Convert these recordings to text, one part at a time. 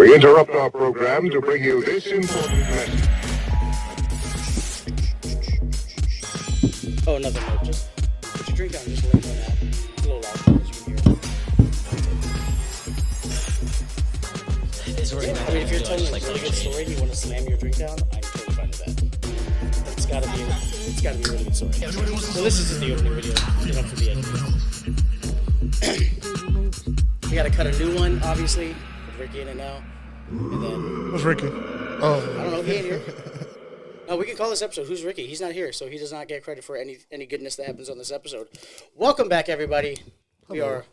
We interrupt our program to bring you this important message. Oh, nothing more. Just put your drink down. Just lay on that. It's a little loud, as you can hear. It's already I mean, if you're telling a really good story and you want to slam your drink down, I'm totally fine with that. It's gotta be a really good story. So this is just the opening video. Get up for the end. We gotta cut a new one, obviously, with Ricky in it now. And then... Who's Ricky? Oh. I don't know, he ain't here. No, we can call this episode Who's Ricky? He's not here, so he does not get credit for any goodness that happens on this episode. Welcome back, everybody. We are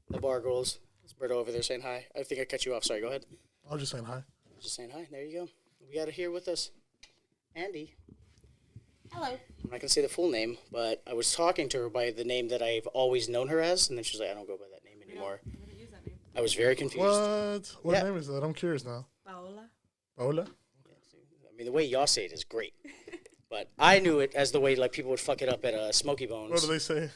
the Bargoyles. There's Berto over there saying hi. I think I cut you off. Sorry, go ahead. I was just saying hi. Just saying hi. There you go. We got it here with us. Andie. Hello. I'm not going to say the full name, but I was talking to her by the name that I've always known her as, and then she's like, I don't go by that name anymore. I'm going to use that name. I was very confused. What? What Yeah. name is that? I'm curious now. Paola. Paola? I mean, the way y'all say it is great. But I knew it as the way like people would fuck it up at Smoky Bones. What do they say?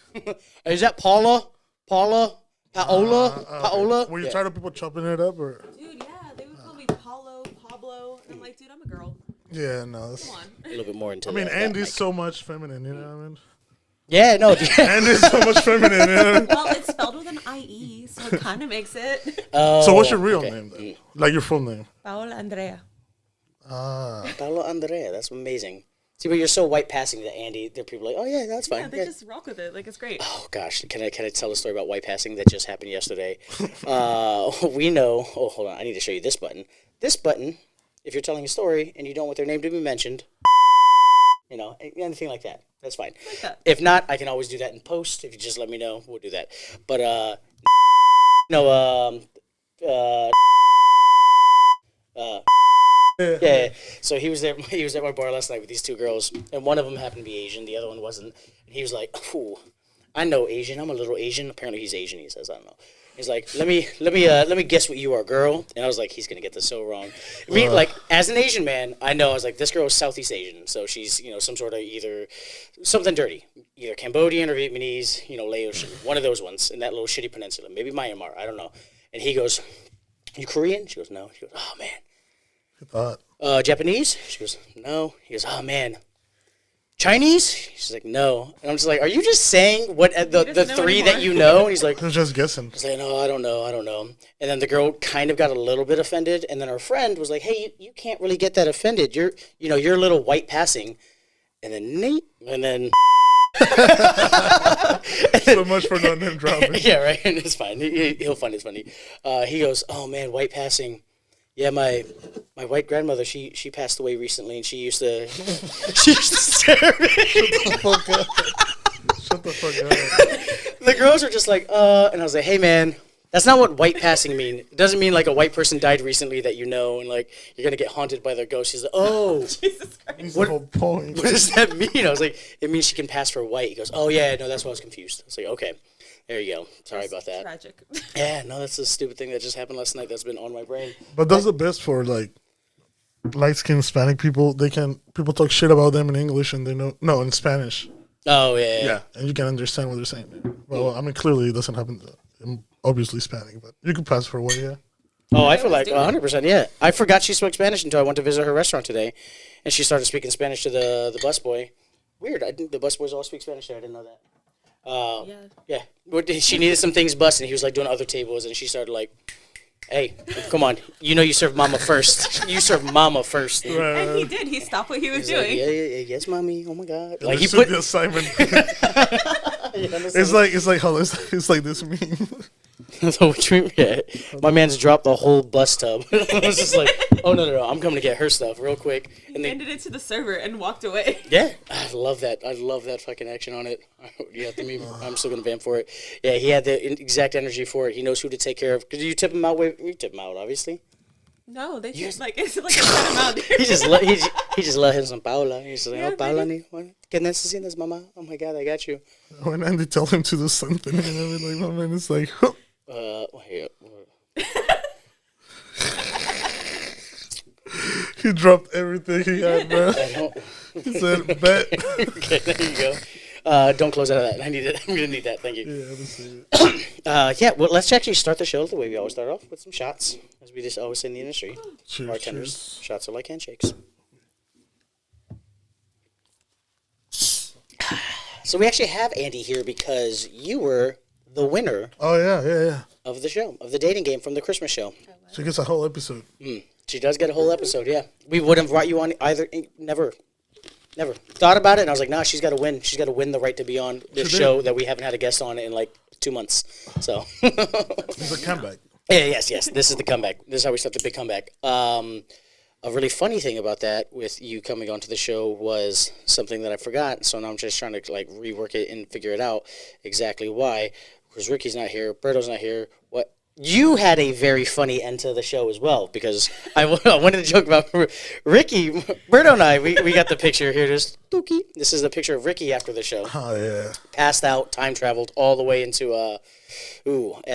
Is that Paula? Paola? Paola? Were you tired of people chopping it up? Or? Dude, yeah, they would call me Paulo, Pablo, and I'm like, dude, I'm a girl. Yeah, no. That's... Come on. A little bit more into I mean, that Andie's mic. so much feminine, you know what I mean? Yeah, no. Andie's so much feminine, you know? Well, it's spelled with an IE, so it kind of makes it. So what's your real okay. name, then? Like your full name? Paola Andrea. Paolo Andrea, that's amazing. See, but you're so white passing that Andie, there are people like, oh yeah, that's fine. Yeah, they just rock with it. Like, it's great. Oh gosh, can I tell a story about white passing that just happened yesterday? We know. Oh, hold on, I need to show you this button. This button, if you're telling a story and you don't want their name to be mentioned, you know, anything like that, that's fine. Like that. If not, I can always do that in post. If you just let me know, we'll do that. But yeah. So he was there. He was at my bar last night with these two girls, and one of them happened to be Asian. The other one wasn't. And he was like, "Ooh, I know Asian. I'm a little Asian." Apparently, he's Asian. He says, "I don't know." He's like, "Let me guess what you are, girl." And I was like, "He's gonna get this so wrong." I mean, like as an Asian man, I know. I was like, "This girl is Southeast Asian, so she's some sort of either something dirty, either Cambodian or Vietnamese, Laotian, one of those ones in that little shitty peninsula, maybe Myanmar. I don't know." And he goes, "You Korean?" She goes, "No." He goes, "Oh man." Japanese? She goes, "No." He goes, "Oh man." Chinese? She's like, "No." And I'm just like, "Are you just saying what the three that you know?" And he's like, I was just guessing. He's like, "No, I don't know. And then the girl kind of got a little bit offended, and then her friend was like, "Hey, you can't really get that offended. You're a little white passing." And then Nate, and then So much for not name dropping. yeah, right. It's fine. He'll find it funny. He goes, "Oh man, white passing. Yeah, my white grandmother, she passed away recently, and she used to stare at me." Shut the fuck up. The girls were just like, and I was like, "Hey man, that's not what white passing mean. It doesn't mean like a white person died recently that you know, and like you're gonna get haunted by their ghost." She's like, "Oh, Jesus Christ. That's the whole point. what does that mean?" I was like, "It means she can pass for white." He goes, "Oh yeah, no, that's why I was confused." I was like, "Okay, there you go. Sorry about that." Tragic. Yeah, no, that's a stupid thing that just happened last night that's been on my brain. But that's the best for like light-skinned Hispanic people. People talk shit about them in English and they know in Spanish. Oh yeah. And you can understand what they're saying. Well, I mean, clearly it doesn't happen to I'm obviously Hispanic, but you could pass for one, yeah. Oh, I feel like 100%. Yeah, I forgot she spoke Spanish until I went to visit her restaurant today, and she started speaking Spanish to the busboy. Weird. I think the busboys all speak Spanish there. I didn't know that. Yeah. She needed some things bussed, and he was like doing other tables, and she started like, "Hey, come on, you serve mama first. You serve mama first." And he did. He stopped what he was Like, doing. yeah, yes, mommy. Oh my god. Like Like he he put the assignment. It's like how it's like this meme. So what you mean? Yeah. My man's dropped the whole bus tub. I was just like, "Oh no, I'm coming to get her stuff real quick." He And they, handed it to the server and walked away. yeah, I love that. I love that fucking action on it. You have to meme. I'm still gonna vamp for it. Yeah, he had the exact energy for it. He knows who to take care of. Cause you tip him out. You tip him out, obviously. No, they just it's like a cut him out. He just let him some Paula. He's like, Yeah, "Oh, Paula, baby. ¿qué necesitas, mamá? Oh my god, I got you." When Andy tell him to do something, and I mean, like my man is like, Here. he dropped everything he had, bro. I don't. He said, "Bet." Okay, there you go. Don't close out of that. I need it. I'm gonna need that. Thank you. Yeah, I haven't seen it. Yeah. Well, let's actually start the show the way we always start off with some shots, as we just always say in the industry. Cheers, Bartenders, cheers. shots are like handshakes. So we actually have Andie here because you were the winner Oh yeah. of the show, of the dating game from the Christmas show. She gets a whole episode. She does get a whole episode, yeah. We wouldn't have brought you on either. Never. Thought about it, and I was like, nah, she's got to win. She's got to win the right to be on this She did. show that we haven't had a guest on in like 2 months. So. It's a comeback. Yeah, yes. This is the comeback. This is how we start the big comeback. A really funny thing about that with you coming onto the show was something that I forgot. So now I'm just trying to like rework it and figure it out exactly why. Because Ricky's not here, Berto's not here. What you had a very funny end to the show as well because I wanted to joke about Ricky, Berto, and I. We got the picture here. Just dookie. This is the picture of Ricky after the show. Oh yeah. Passed out, time traveled all the way into at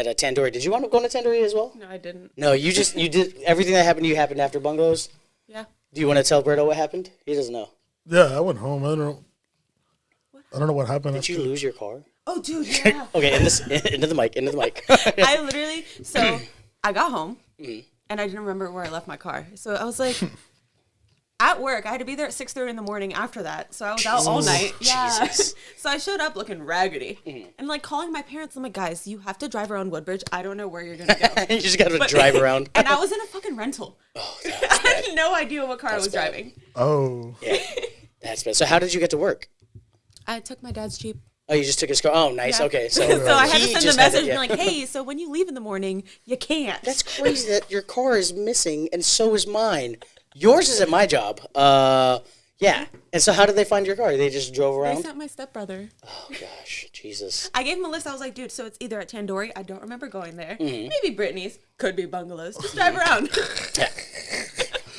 a Tandoori. Did you want to go to Tandoori as well? No, I didn't. No, you did everything that happened to you happened after Bungalows. Yeah. Do you want to tell Berto what happened? He doesn't know. Yeah, I went home. I don't know what happened. Did you lose your car? Oh, dude, yeah. Okay, into the mic. I literally, so I got home and I didn't remember where I left my car. So I was like, at work, I had to be there at 6:30 in the morning after that. So I was out all night. Yeah. Jesus. So I showed up looking raggedy and like calling my parents. I'm like, guys, you have to drive around Woodbridge. I don't know where you're going to go. You just got to drive around. And I was in a fucking rental. Oh, I had no idea what car I was bad. driving. Oh. Yeah, that's bad. So how did you get to work? I took my dad's Jeep. Oh, you just took his car. Oh, nice. Yeah. Okay, so So I had to he send just a had message it, yeah. being like, hey, so when you leave in the morning, you can't. That's crazy that your car is missing, and so is mine. Yours is at my job. Yeah. And so how did they find your car? They just drove They around? sent my stepbrother. Oh, gosh. Jesus. I gave him a list. I was like, dude, so it's either at Tandoori. I don't remember going there. Maybe Brittany's. Could be Bungalows. Just drive around.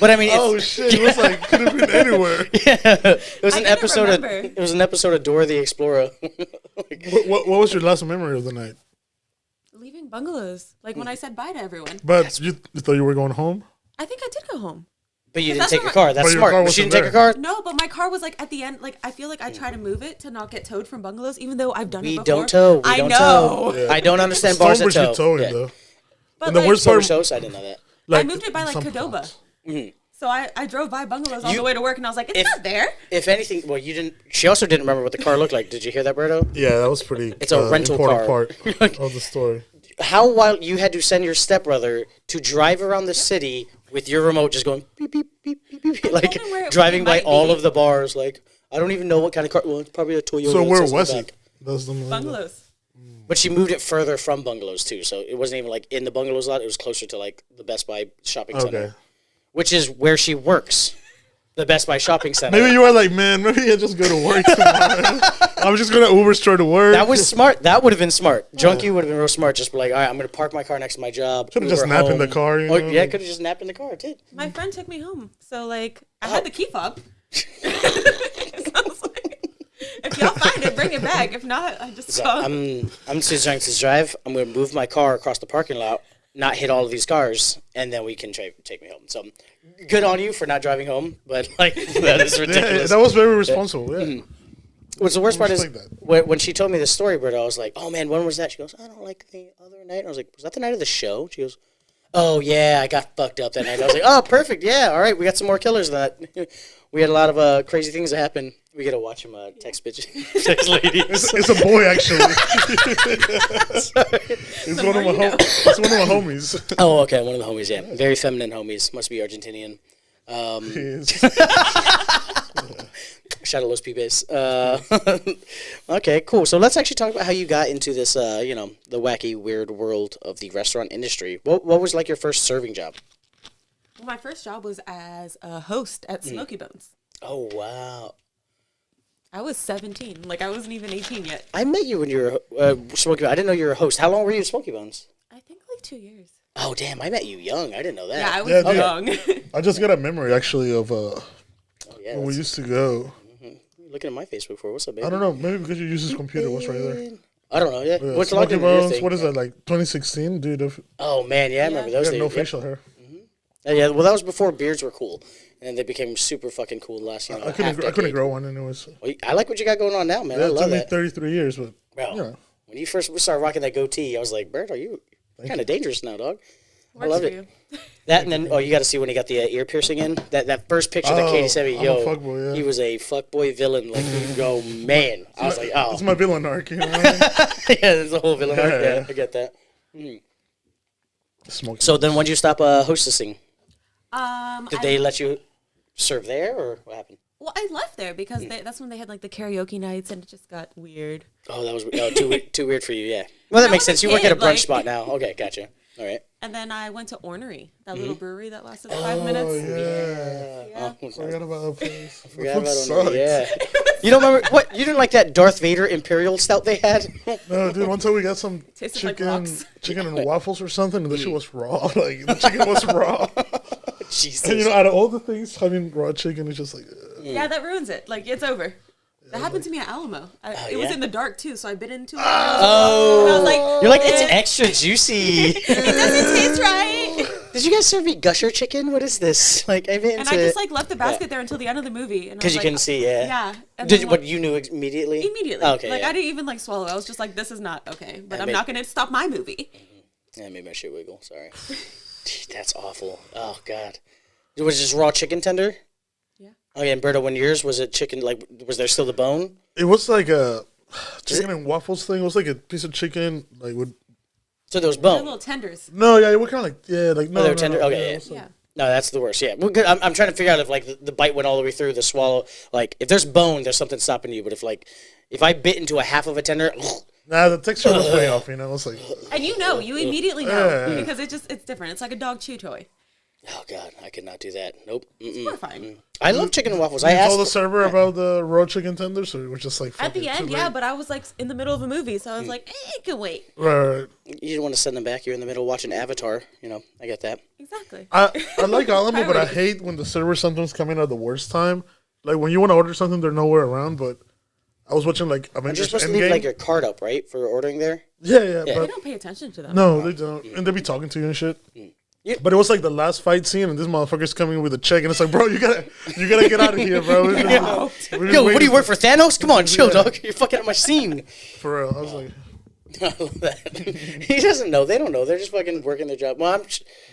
But I mean, Oh shit! It was like could have been anywhere. it was I an didn't episode of remember. it was an episode of Dora the Explorer. What was your last memory of the night? Leaving Bungalows. Like when I said bye to everyone. But you thought you were going home? I think I did go home. But you didn't That's take what your my- car. That's But your smart. car But she wasn't didn't take her car. No, but my car was like at the end. Like I feel like I try to move it to not get towed from Bungalows, even though I've done We it before. don't tow. We I don't know. tow. Yeah. I don't understand bars that Stonebridge tow. you towing Yeah. though. But And the like, worst Silver part, Soaps, I didn't know that. I moved it by like some Cadoba. parts. So I drove by Bungalows all You- the way to work, and I was like, it's not there. If anything, well, you didn't. She also didn't remember what the car looked like. Did you hear that, Berto? Yeah, that was pretty. It's a rental important car. part of the story. How wild you had to send your stepbrother to drive around the city with your remote just going beep beep beep beep beep, like told him where it driving by might all be. of the bars. Like I don't even know what kind of car. Well, it's probably a Toyota. So it where says on the was it? back. That's the Bungalows. But she moved it further from Bungalows too, so it wasn't even like in the Bungalows lot. It was closer to like the Best Buy shopping center, Okay. which is where she works. The Best Buy shopping center. Maybe you were like, man, maybe I just go to work tomorrow. I'm just gonna Uber straight to work. That was smart. That would have been smart. Junkie would have been real smart. Just be like, all right, I'm going to park my car next to my job. Should've just Uber napped in home. the car, you Oh, know? yeah, could have just napped in the car. It did. My friend took me home, so like I had the key fob. So I was like, if y'all find it, bring it back. If not, I just So saw. I'm just trying to drive. I'm going to move my car across the parking lot, not hit all of these cars, and then we can take me home. So good on you for not driving home, but like that is Yeah, ridiculous. that was very responsible. Yeah. What's the worst part is respect that. when she told me the story, Britta, I was like, oh man, when was that? She goes, I don't like the other night. And I was like, was that the night of the show? She goes, oh yeah, I got fucked up that night. I was like, oh perfect, yeah, all right, we got some more killers than that. We had a lot of crazy things that happen. We gotta watch him text bitch, text ladies. It's a boy actually. It's one of my it's one of my homies. Oh, okay, one of the homies, yeah, very feminine homies. Must be Argentinian. Shout out Los Pibes. Okay, cool. So let's actually talk about how you got into this, the wacky, weird world of the restaurant industry. What was like your first serving job? Well, my first job was as a host at Smoky Bones. Oh wow! I was 17. Like I wasn't even 18 yet. I met you when you were Smoky. I didn't know you were a host. How long were you at Smoky Bones? I think like 2 years. Oh damn! I met you young. I didn't know that. Yeah, I was Yeah, dude. young. I just got a memory actually of Oh yeah. when we that's- used to go. looking at my Facebook for what's up, baby? I don't know, maybe because you use his computer. What's right there? I don't know. Yeah. Yeah, What's Smoky logged in your Bones, thing? what is that, like 2016? Dude, I Oh man, yeah, I remember those got days. no Yep. facial hair. Yeah, well, that was before beards were cool, and they became super fucking cool the last, I couldn't grow one, and it was. Well, I like what you got going on now, man. I It love took me that. 33 years, but Bro, you know. when you first started rocking that goatee, I was like, Bert, are you kind of dangerous now, dog? I love it. That, and then, you got to see when he got the ear piercing in. That first picture that Katie sent me, I'm a fuckboy, yeah. he was a fuckboy villain. Like, you go, man. I was like, oh. It's my villain arc, you know. Yeah, there's the whole villain arc. Yeah, I get that. So then when did you stop hostessing? Did they let you serve there, or what happened? Well, I left there because that's when they had like the karaoke nights, and it just got weird. Oh, that was too weird for you, yeah. Well, that makes sense. You work at a brunch spot now. Okay, gotcha. All right. And then I went to Ornery, that little brewery that lasted 5 minutes. Yeah. Oh, Forgot about that place. forgot about Sucks. yeah. You don't remember what? You didn't like that Darth Vader Imperial Stout they had? No, dude. One time we got some Tasted like chicken, rocks. chicken and waffles or something, and the shit was raw. Like the chicken was raw. Jesus. And out of all the things, having raw chicken is just like. Yeah, that ruins it. Like, it's over. That happened to me at Alamo. It was yeah? in the dark, too, so I bit into it. Oh. And I was like, You're like, it's extra juicy. it doesn't taste right. Did you guys serve me gusher chicken? What is this? Like, I mean, And I just, like, left the basket there until the end of the movie. because you couldn't see, yeah. Yeah. And Did then, what like, you knew immediately? Immediately. Oh, okay. Like, yeah. I didn't even, like, swallow. I was just like, this is not okay. But I'm made- not going to stop my movie. Yeah, made my shit wiggle. Sorry. That's awful. Oh God. It was just raw chicken tender. Yeah. Oh yeah, and Berto, when yours was it chicken? Like, was there still the bone? It was like a chicken and waffles thing. It was like a piece of chicken, like with. So there was They're bone. little tenders. No, yeah, it was kind of like like no. they were no, tender? no, Okay, it yeah. was like- Yeah. No, that's the worst. Yeah, well, good. I'm trying to figure out if like the bite went all the way through the swallow. Like, if there's bone, there's something stopping you. But if I bit into a half of a tender, Nah, the texture was way off. You know, it's like. And you immediately know. Yeah. Because it's different. It's like a dog chew toy. oh God, I could not do that. Nope. Mm-mm. Horrifying. I love chicken and waffles. I You told the asked. server about the raw chicken tenders, or it was just like. At fuck the it, end, too yeah, late? but I was like in the middle of a movie, so I was like, it can wait. Right. You didn't want to send them back. You're in the middle watching Avatar. You know, I get that. Exactly. I like Alamo, but I Priorities. hate when the servers sometimes come in at the worst time. Like when you want to order something, they're nowhere around. But I was watching like You're Avengers supposed to leave Endgame. like your card up, right, for ordering there. Yeah, They but don't pay attention to them. no, they don't, and they be talking to you and shit. Yeah. But it was like the last fight scene, and this motherfucker's coming with a check, and it's like, bro, you gotta get out of here, bro. We've been Yo, what do waiting you work for Thanos? Come on, chill, dog. You're fucking up my scene. for real? I was like, I love that. He doesn't know. They don't know. They're just fucking working their job. Well,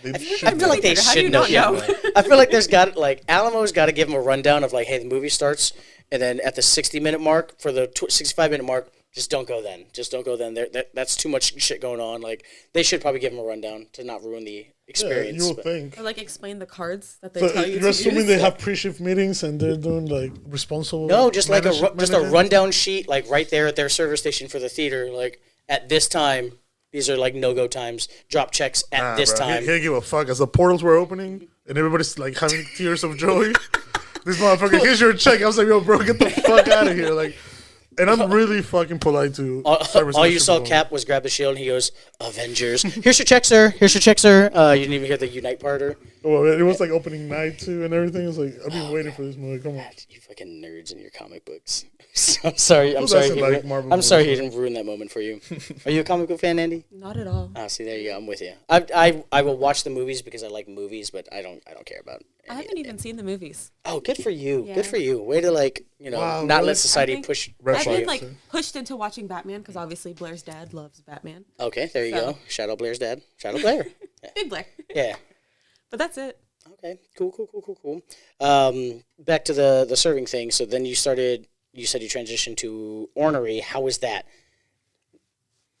they I should feel like they How do you should know. not Yeah. know? I feel like there's got like Alamo's got to give them a rundown of like, hey, the movie starts, and then at the 60-minute mark for the 65-minute mark, just don't go then. Just don't go then. That's too much shit going on. Like they should probably give them a rundown to not ruin the yeah, experience. you would but- think. Or like explain the cards that they So tell you you're to assuming use. they have pre-shift meetings and they're doing like responsible. No, just like just a management? rundown sheet, like right there at their service station for the theater. Like at this time, these are like no-go times. Drop checks at Nah, this bro. time. He didn't give a fuck. As the portals were opening and everybody's like having tears of joy. This motherfucker, here's your check. I was like, yo, bro, get the fuck out of here. Like, and I'm really fucking polite to service All you station saw people. Cap was grab the shield and he goes, Avengers. Here's your check, sir. Here's your check, sir. You didn't even hear the Unite part or? Well, it was like opening night too and everything. It was like, I've been waiting for this movie. Come on. You fucking nerds in your comic books. I'm sorry. I'm Who sorry. doesn't He, like Marvel I'm sorry he movies? didn't ruin that moment for you. Are you a comic book fan, Andy? Not at all. Ah, see, there you go. I'm with you. I will watch the movies because I like movies, but I don't care about. I haven't even seen the movies. Oh, good for you. Yeah. Good for you. Way to Wow, not really? let society I think- push. Red I've flag. been like pushed into watching Batman because obviously Blair's dad loves Batman. Okay, there you So- go. Shadow Blair's dad. Shadow Blair. Big Blair. Yeah. But that's it. Okay. Cool. Back to the serving thing. So then you said you transitioned to ornery. How was that?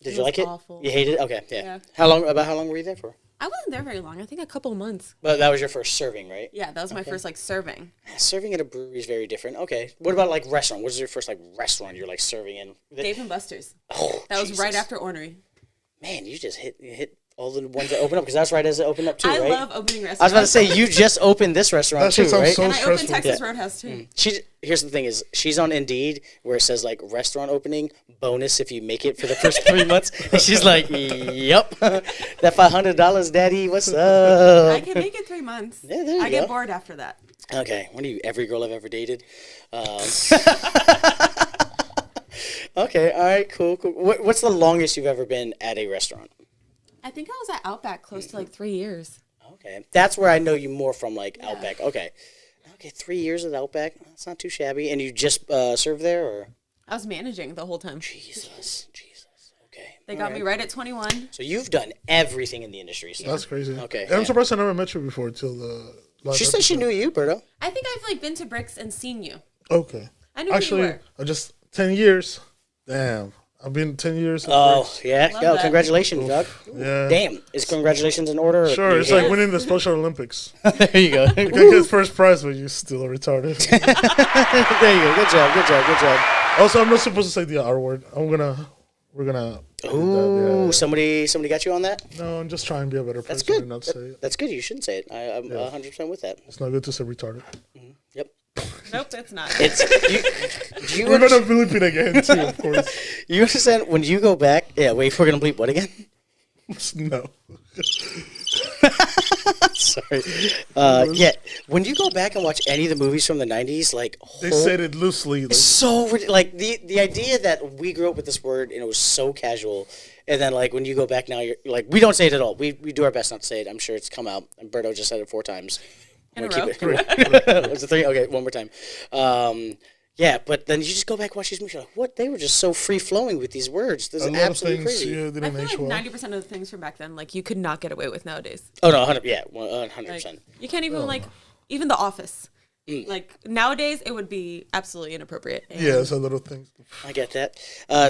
Did It you was like it? awful. You hated it? Okay, yeah. Yeah. How long were you there for? I wasn't there very long. I think a couple months. But that was your first serving, right? Yeah, that was my first like serving. Serving at a brewery is very different. Okay. What about like restaurant? What was your first like restaurant you're like serving in? Dave and Buster's. Oh, That was right Jesus. after Ornery. Man, you just hit all the ones that open up because that's right as it opened up too, I right? love opening restaurants. I was about to say you just opened this restaurant That too, shit sounds right? so and I opened stressful. Texas Yeah. Roadhouse too. Here's the thing is she's on Indeed where it says like restaurant opening bonus if you make it for the first 3 months. And she's like, yep, that $500, daddy. What's I up? can make it 3 months. Yeah, there you I go. get bored after that. Okay, what are you? Every girl I've ever dated. Okay, all right, cool. What's the longest you've ever been at a restaurant? I think I was at Outback close to like 3 years. Okay, that's where I know you more from, like Outback. Okay, 3 years at Outback. That's not too shabby. And you just served there, or? I was managing the whole time. Jesus. Okay. They got me right at 21. So you've done everything in the industry. So. That's crazy. Okay. And I'm surprised I never met you before till the. She said she knew you, Berto. I think I've like been to Bricks and seen you. Okay. I knew Actually, who you were. I just 10 years. Damn. I've been 10 years. Oh, yeah. Love Yo, that. congratulations, Doug. Yeah. Damn. Is congratulations in order? Or Sure, it's like winning the Special Olympics. there you go. You can get first prize, but you're still retarded. there you go. Good job. Also, I'm not supposed to say the R word. We're gonna. Ooh, yeah. somebody got you on that? No, I'm just trying to be a better person That's good. and not say it. That's good. You shouldn't say it. I'm 100% with that. It's not good to say retarded. Yep. Nope, it's not. It's you We're gonna bleep it again too, of course. You understand when you go back? Yeah. Wait, we're gonna bleep what again? No. Sorry. Yeah. When you go back and watch any of the movies from the '90s, like They said it loosely. Like, so like the idea that we grew up with this word and it was so casual, and then like when you go back now, you're like we don't say it at all. We do our best not to say it. I'm sure it's come out. And Berto just said it 4 times. In a Keep row? it. Was it 3? Okay, one more time. Yeah, but then you just go back and watch these movies. You're like, what? They were just so free flowing with these words. This is a lot of absolutely things crazy. didn't I feel age like well. 90% of the things from back then, like you could not get away with nowadays. Oh no, 100. Yeah, 100%. Like, you can't even like, even The Office. Like nowadays, it would be absolutely inappropriate. And Yeah, it's a little thing. I get that.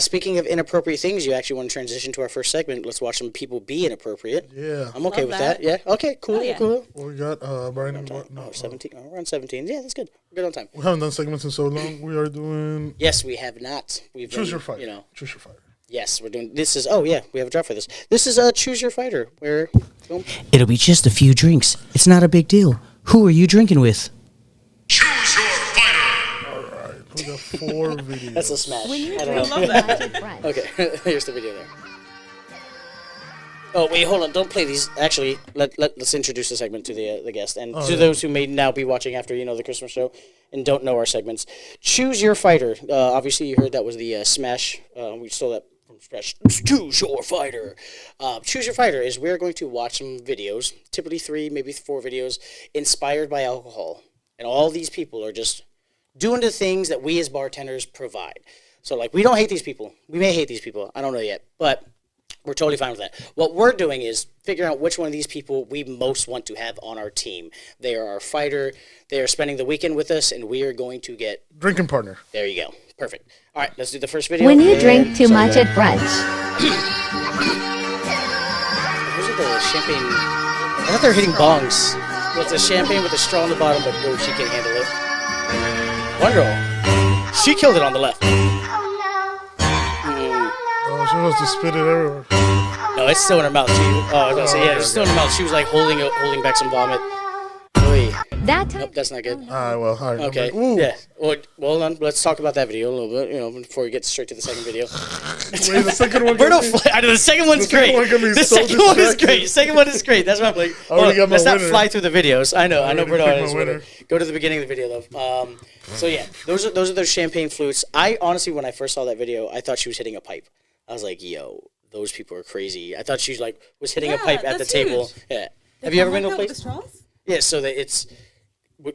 Speaking of inappropriate things, you actually want to transition to our first segment. Let's watch some people be inappropriate. Yeah. I'm okay Love with that. that. Yeah. Okay. Cool. Oh, yeah. Cool. Well, we got Brian and No, 17. Oh, we're on 17. Yeah, that's good. We're good on time. We haven't done segments in so long. We are doing Yes, we have not. We've Choose been, Your Fighter. You know. Choose Your Fighter. Yes, we're doing. This is. Oh yeah, we have a draft for this. This is Choose Your Fighter. Where. Boom. It'll be just a few drinks. It's not a big deal. Who are you drinking with? Choose your fighter. We got 4 videos. That's a smash. I I don't know. love that. Okay, here's the video there. Oh wait, hold on! Don't play these. Actually, let's introduce the segment to the guest and to those who may now be watching after the Christmas show and don't know our segments. Choose your fighter. Obviously, you heard that was the Smash. We stole that from Smash. Choose your fighter. Choose your fighter is we're going to watch some videos, typically 3, maybe 4 videos, inspired by alcohol, and all these people are just doing the things that we as bartenders provide. So like we don't hate these people. We may hate these people. I don't know yet, but we're totally fine with that. What we're doing is figuring out which one of these people we most want to have on our team. They are our fighter. They are spending the weekend with us, and we are going to get... Drinking partner. There you go. Perfect. All right, let's do the first video. When you drink too much at brunch. Those are the champagne... I thought they were hitting bongs. It's a champagne with a straw on the bottom, but no, she can't handle it. One girl. She killed it on the left. Oh, she wants to spit it everywhere. No, it's still in her mouth. I was gonna say, yeah, it's still in her mouth. She was like holding back some vomit. Oy. That time. Nope, that's not good. All right. Okay. Ooh. Yeah. Well, hold on. Let's talk about that video a little bit, before we get straight to the second video. Wait, the second one. I know the second one's The second great. one can be The so second one is distracting. great. Second one is great. That's what I'm like. already got my Let's not winner. fly through the videos. I know, already Bruno. picked my winner. Go to the beginning of the video though. So yeah, those are those champagne flutes. I honestly, when I first saw that video, I thought she was hitting a pipe. I was like, yo, those people are crazy. I thought she was hitting a Yeah, pipe at the that's table. huge. Yeah. Have you ever been to a With the place? straws? Yeah, so that it's.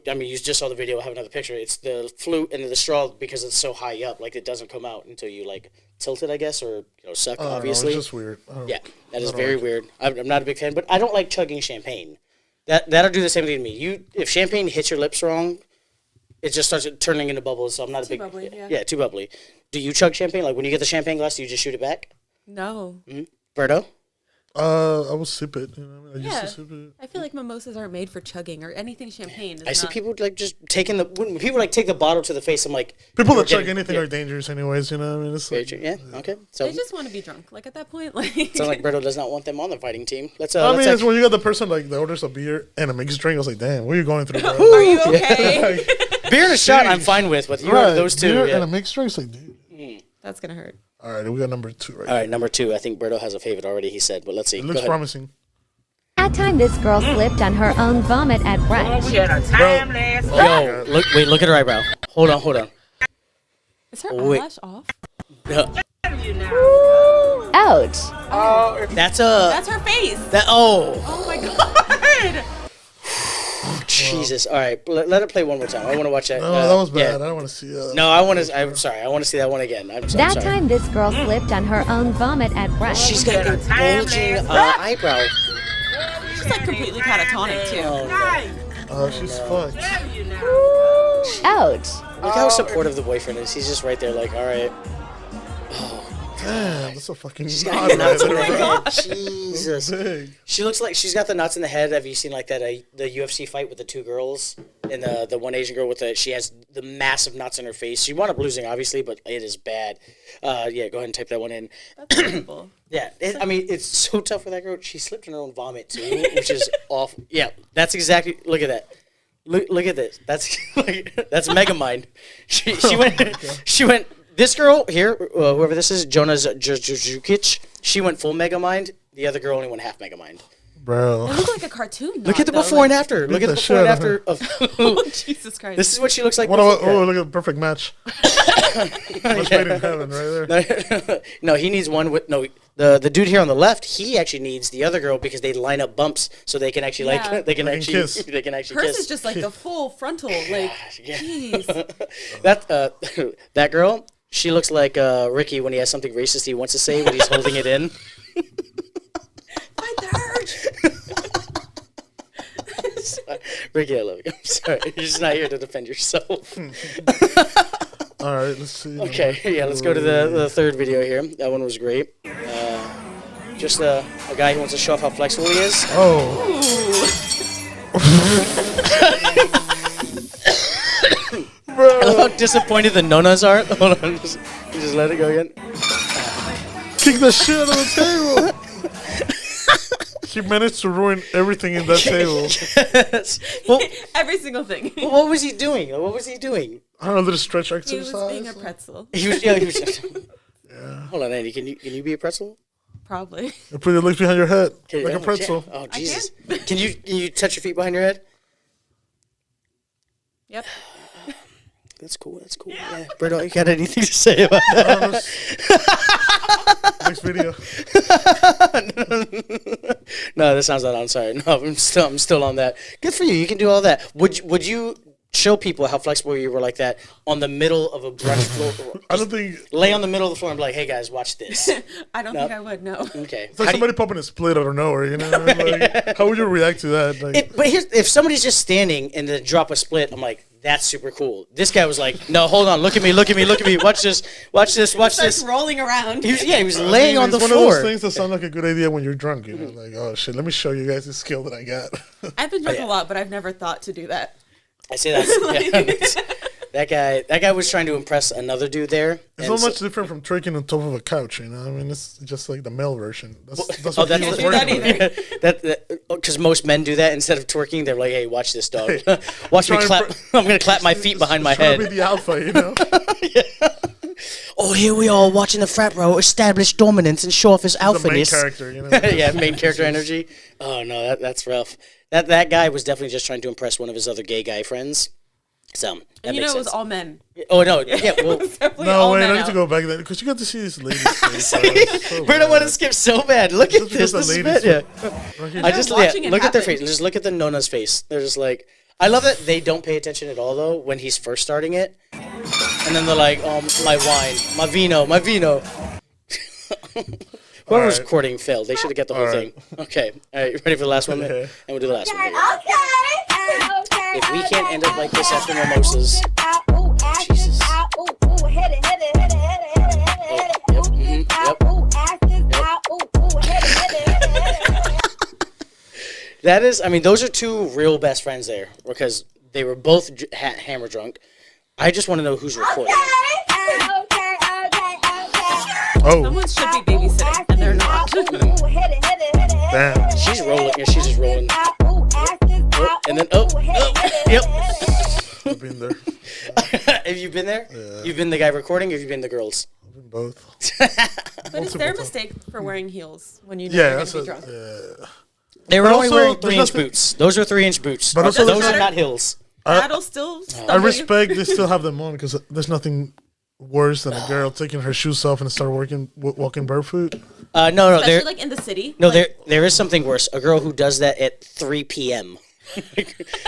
I mean, you just saw the video. I have another picture. It's the flute and the straw because it's so high up, like it doesn't come out until you like tilt it, I guess, or suck. I don't know, Obviously, it's just weird. yeah, that is very weird. I'm not a big fan, but I don't like chugging champagne. That'll do the same thing to me. If champagne hits your lips wrong, it just starts turning into bubbles. So I'm not a big bubbly, yeah. yeah, too bubbly. Do you chug champagne? Like when you get the champagne glass, do you just shoot it back? No. Berto? I will sip it. I used Yeah. to sip it. I feel like mimosas aren't made for chugging or anything champagne. I see people like just taking when people like take the bottle to the face. I'm like People you're that chug getting- anything yeah. are dangerous, anyways. It's Very like, true. Yeah. Okay. So They just want to be drunk. Like at that point, like. sounds like Berto does not want them on the fighting team. Let's. I mean, let's it's when you got the person like that orders a beer and a mixed drink. I was like, damn, what are you going through, bro? Are you okay? beer and a shot. I'm fine with. But you Right, those two. beer Yeah. and a mixed drink. It's like, dude. That's gonna hurt. All right, we got number 2 right All right, number 2. I think Berto has a favorite already. He said, but let's see. It Go looks ahead. promising. That time this girl slipped on her own vomit at brunch. Yo, look at her eyebrow. Hold on. Is her Wait. eyelash off? Ouch. That's a. That's her face. That. Oh. Oh my god. good. Jesus. All right, let it play one more time. I want to watch that. No, that was bad. yeah. I don't want to see that. No, I want to. I'm sorry. I want to see that one again. I'm That sorry. time this girl slipped on her own vomit at brunch. She's got a bulging eyebrow. She's like completely catatonic too. Oh, no. Oh, she's fucked. Ouch. Look how supportive the boyfriend is. He's just right there, like, all right. Damn, that's a fucking She's knot got nuts in right her there. head. Jesus. Big. She looks like she's got the nuts in the head. Have you seen like that the UFC fight with the two girls and the one Asian girl with she has the massive nuts in her face. She wound up losing obviously, but it is bad. Yeah, go ahead and type that one in. That's terrible. Yeah, I mean it's so tough for that girl. She slipped in her own vomit too, which is awful. Yeah, that's exactly. Look at that. Look at this. That's that's Megamind. She went. This girl here, whoever this is, Jonas Jukic, she went full Megamind. The other girl only went half Megamind. Bro. It looked like a cartoon. Look at the before and after. Look at the the before and shit after of. Oh, Jesus Christ. This is what she looks like. What before- about, oh, look at the perfect match. Much made in heaven right there. No, he needs one with the dude here on the left. He actually needs the other girl because they line up bumps so they can actually Yeah. they can actually kiss. they can actually Hers kiss. is just like the full frontal, like, Yeah. jeez. That girl. She looks like Ricky when he has something racist he wants to say, but he's holding it in. My third. Ricky, I love you. I'm sorry. You're just not here to defend yourself. All right, let's see. Okay, yeah, let's go to the third video here. That one was great. Just a guy who wants to show off how flexible he is. Oh. I love how disappointed the nonas are. Hold on, just let it go again. Kick the shit out of the table. He managed to ruin everything in that table. Well, Every single thing. what was he doing? What was he doing? I don't know, a little stretch He exercise. was being a pretzel. He was. Yeah, he was. Hold on, Andy. Can you be a pretzel? Probably. You put your legs behind your head, Can- like a oh, pretzel. yeah. Oh Jesus! Can you touch your feet behind your head? Yep. That's cool. That's cool. Yeah. Bruno, you got anything to say about that? Next video. No, that sounds like I'm sorry. No, I'm still on that. Good for you. You can do all that. Would you show people how flexible you were like that on the middle of a brunch floor? I don't think Lay on the middle of the floor and be like, "Hey guys, watch this." I don't think I would, no. Okay. it's like somebody popping a split out of nowhere. You know, what I mean? Like, how would you react to that? Like, But here's if somebody's just standing and then drop a split, I'm like, that's super cool. This guy was like, no, hold on, look at me, watch this. Starts rolling around. He was laying on the it's one floor. of those things that sound like a good idea when you're drunk. You know, like, oh shit, let me show you guys this skill that I got. I've been drunk yeah. a lot, but I've never thought to do that. I say that. That guy was trying to impress another dude there. It's not much different from twerking on top of a couch. You know, I mean, it's just like the male version. That's Oh, what he that's was do that working either. with. that because most men do that instead of twerking. They're like, hey, watch this, dog. Watch me Try and clap. I'm gonna clap my feet behind my Trying to head. be the alpha, you know. Oh, here we are watching the frat bro establish dominance and show off his The main alphaness. character, you know. Yeah, main character energy. Oh no, that's rough. That guy was definitely just trying to impress one of his other gay guy friends. So that And you know, makes it was sense. all men. Oh no, yeah. Well, Definitely No, all wait, men I need out. to go back there because you got to see this lady's face. So Bruno want to bad. skip so bad. Look at Just this. because This the is bad. ladies Yeah. Right here. I just watching it look at their happen. face. Just look at the Nona's face. They're just like, I love that they don't pay attention at all though when he's first starting it, and then they're like, my wine, my vino. Whoever was Alright. recording failed. They should have got the whole Alright. thing. Okay, all right, ready for the last one? Okay. And we'll do the last one. If we can't end up like this after mimosas, Jesus. That is, I mean, those are two real best friends there because they were both hammer drunk. I just want to know who's recording. Oh, Someone should be babysitting, and they're not. damn. She's rolling. Yeah, she's just rolling. Oh, and then, yep. I've been there. Have you been there? Yeah. You've been the guy recording, or have you been the girls? I've been both. But it's their mistake for wearing heels when you know Yeah, you're that's going to be a, drunk. yeah. They were But only also, wearing there's 3-inch nothing- boots. Those are 3-inch boots. But also Those there's are not- not heels. That'll still I stumble you. respect they still have them on because there's nothing worse than a girl taking her shoes off and start walking barefoot. No, Especially like in the city. no, like, there is something worse. A girl who does that at 3 p.m.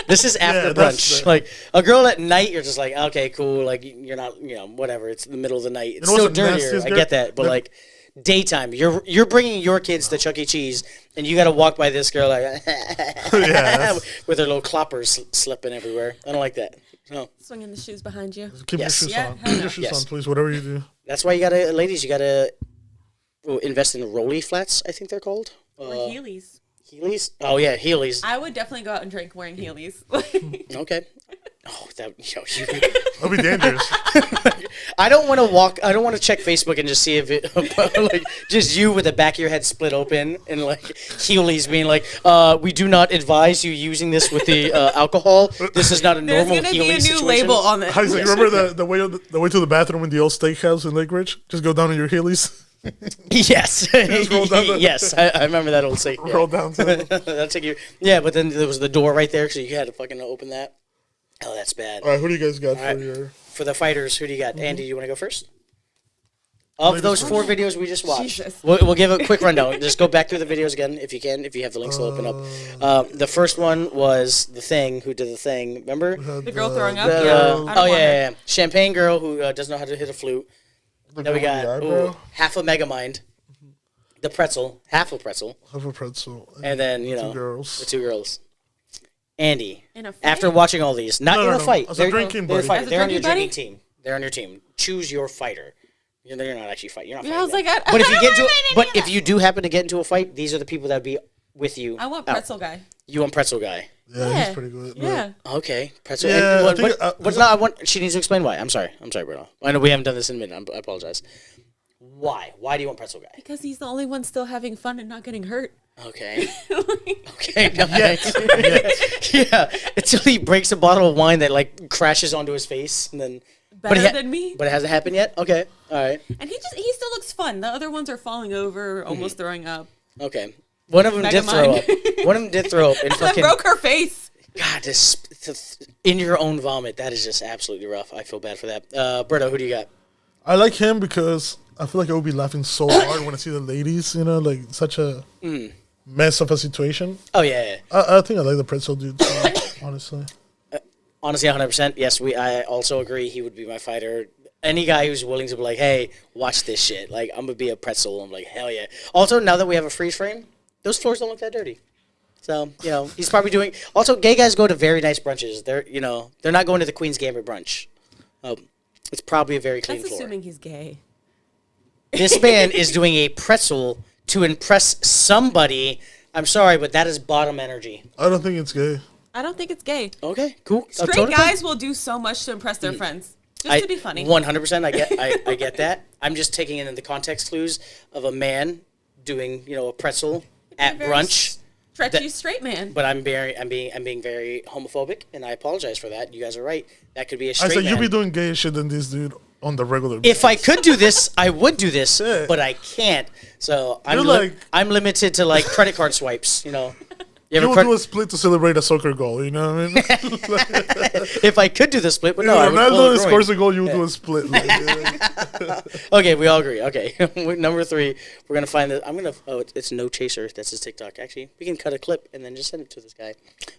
This is after that's brunch. Like a girl at night, you're just like, okay, cool. Like you're not, whatever. It's the middle of the night. It's know still what's the dirtier. nastiest I girl? get that, but like daytime, you're bringing your kids to Chuck E. Cheese, and you got to walk by this girl like with her little cloppers slipping everywhere. I don't like that. No, swinging the shoes behind you. Keep Yes. your shoes Yeah, on. hell Keep no. your shoes Yes. on, please. Whatever you do. that's why you gotta, ladies, you gotta invest in rolly flats. I think they're called Or Heelys. Heelys. Oh yeah, Heelys. I would definitely go out and drink wearing Heelys. Okay. Oh, that That'll be dangerous. I don't want to walk. I don't want to check Facebook and just see if it like just you with the back of your head split open and like Heelys being like, we do not advise you using this with the alcohol. This is not a There's normal gonna be Heely a new situation. label on it. I was like, remember the way to the bathroom in the old steakhouse in Lake Ridge? Just go down in your Heelys. Yes, roll down the- yes, I remember that old saying. Roll down to That'll take you. Yeah, but then there was the door right there, so you had to fucking open that. Oh, that's bad. All right, who do you guys got right. for your... For the fighters, who do you got? Andy, do you want to go first? Of those 4 videos we just watched, Jesus. we'll give a quick rundown. Just go back through the videos again if you can, if you have the links to open up. The first one was The Thing, who did The Thing, remember? The girl throwing up. The- Yeah. I don't oh, want her. yeah. Champagne girl who doesn't know how to hit a flute. Then we got half a Megamind. The pretzel, half a pretzel. Have a pretzel. And then, Two girls. the 2 girls. Andy, In a fight? after watching all these, not No, in no, a no. fight. As a drinking they're, buddy. fighting. As a They're on your drinking drinking buddy? team. They're on your team. Choose your fighter. You're not actually fighting. You're not Yeah, I was fighting. like, them. But if you I get don't to, want but any of if you do happen to get into a fight, these are the people that would be with you. I want out. pretzel guy. You want pretzel guy. Yeah, Yeah. he's pretty good. Yeah. Okay, pretzel. Yeah, and I what, think, no, I want. She needs to explain why. I'm sorry, Bruno. I know we haven't done this in a minute. I apologize. Why? Why do you want pretzel guy? Because he's the only one still having fun and not getting hurt. Okay. Okay. Yeah. Until he breaks a bottle of wine that like crashes onto his face, and then. Better than me. But it hasn't happened yet. Okay. All right. And he still looks fun. The other ones are falling over, almost throwing up. Okay. One of them did throw up. Megamind. One of them did throw up and That fucking. broke her face. God, this in your own vomit. That is just absolutely rough. I feel bad for that. Berto, who do you got? I like him because I feel like I would be laughing so hard when I see the ladies, like such a mess of a situation. Oh yeah. I think I like the pretzel dude, too, honestly. Honestly, 100%. Yes, I also agree. He would be my fighter. Any guy who's willing to be like, hey, watch this shit. Like, I'm gonna be a pretzel. I'm like, hell yeah. Also, now that we have a freeze frame, those floors don't look that dirty. So, he's probably doing. Also, gay guys go to very nice brunches. They're not going to the Queen's Gambit brunch. It's probably a very clean That's floor. assuming he's gay. This man is doing a pretzel to impress somebody. I'm sorry, but that is bottom energy. I don't think it's gay. I don't think it's gay. Okay, cool. Straight Totally guys will do so much to impress their friends. Just to be funny. 100%. I get that. I'm just taking in the context clues of a man doing, a pretzel at Very brunch. Stretchy straight man. But I'm being very homophobic, and I apologize for that. You guys are right. That could be a I straight said man. you be doing gay shit than this dude on the regular. If I could do this, I would do this, Yeah. but I can't. So I'm You're I'm limited to like credit card swipes. You you ever will do a split to celebrate a soccer goal. You know what I mean? if I could do the split, but no, I would pull Ronaldo a groin. scores a goal, you will do a split. Like, yeah. Okay, we all agree. Okay, number 3, we're gonna find that. It's No Chaser. That's his TikTok. Actually, we can cut a clip and then just send it to this guy.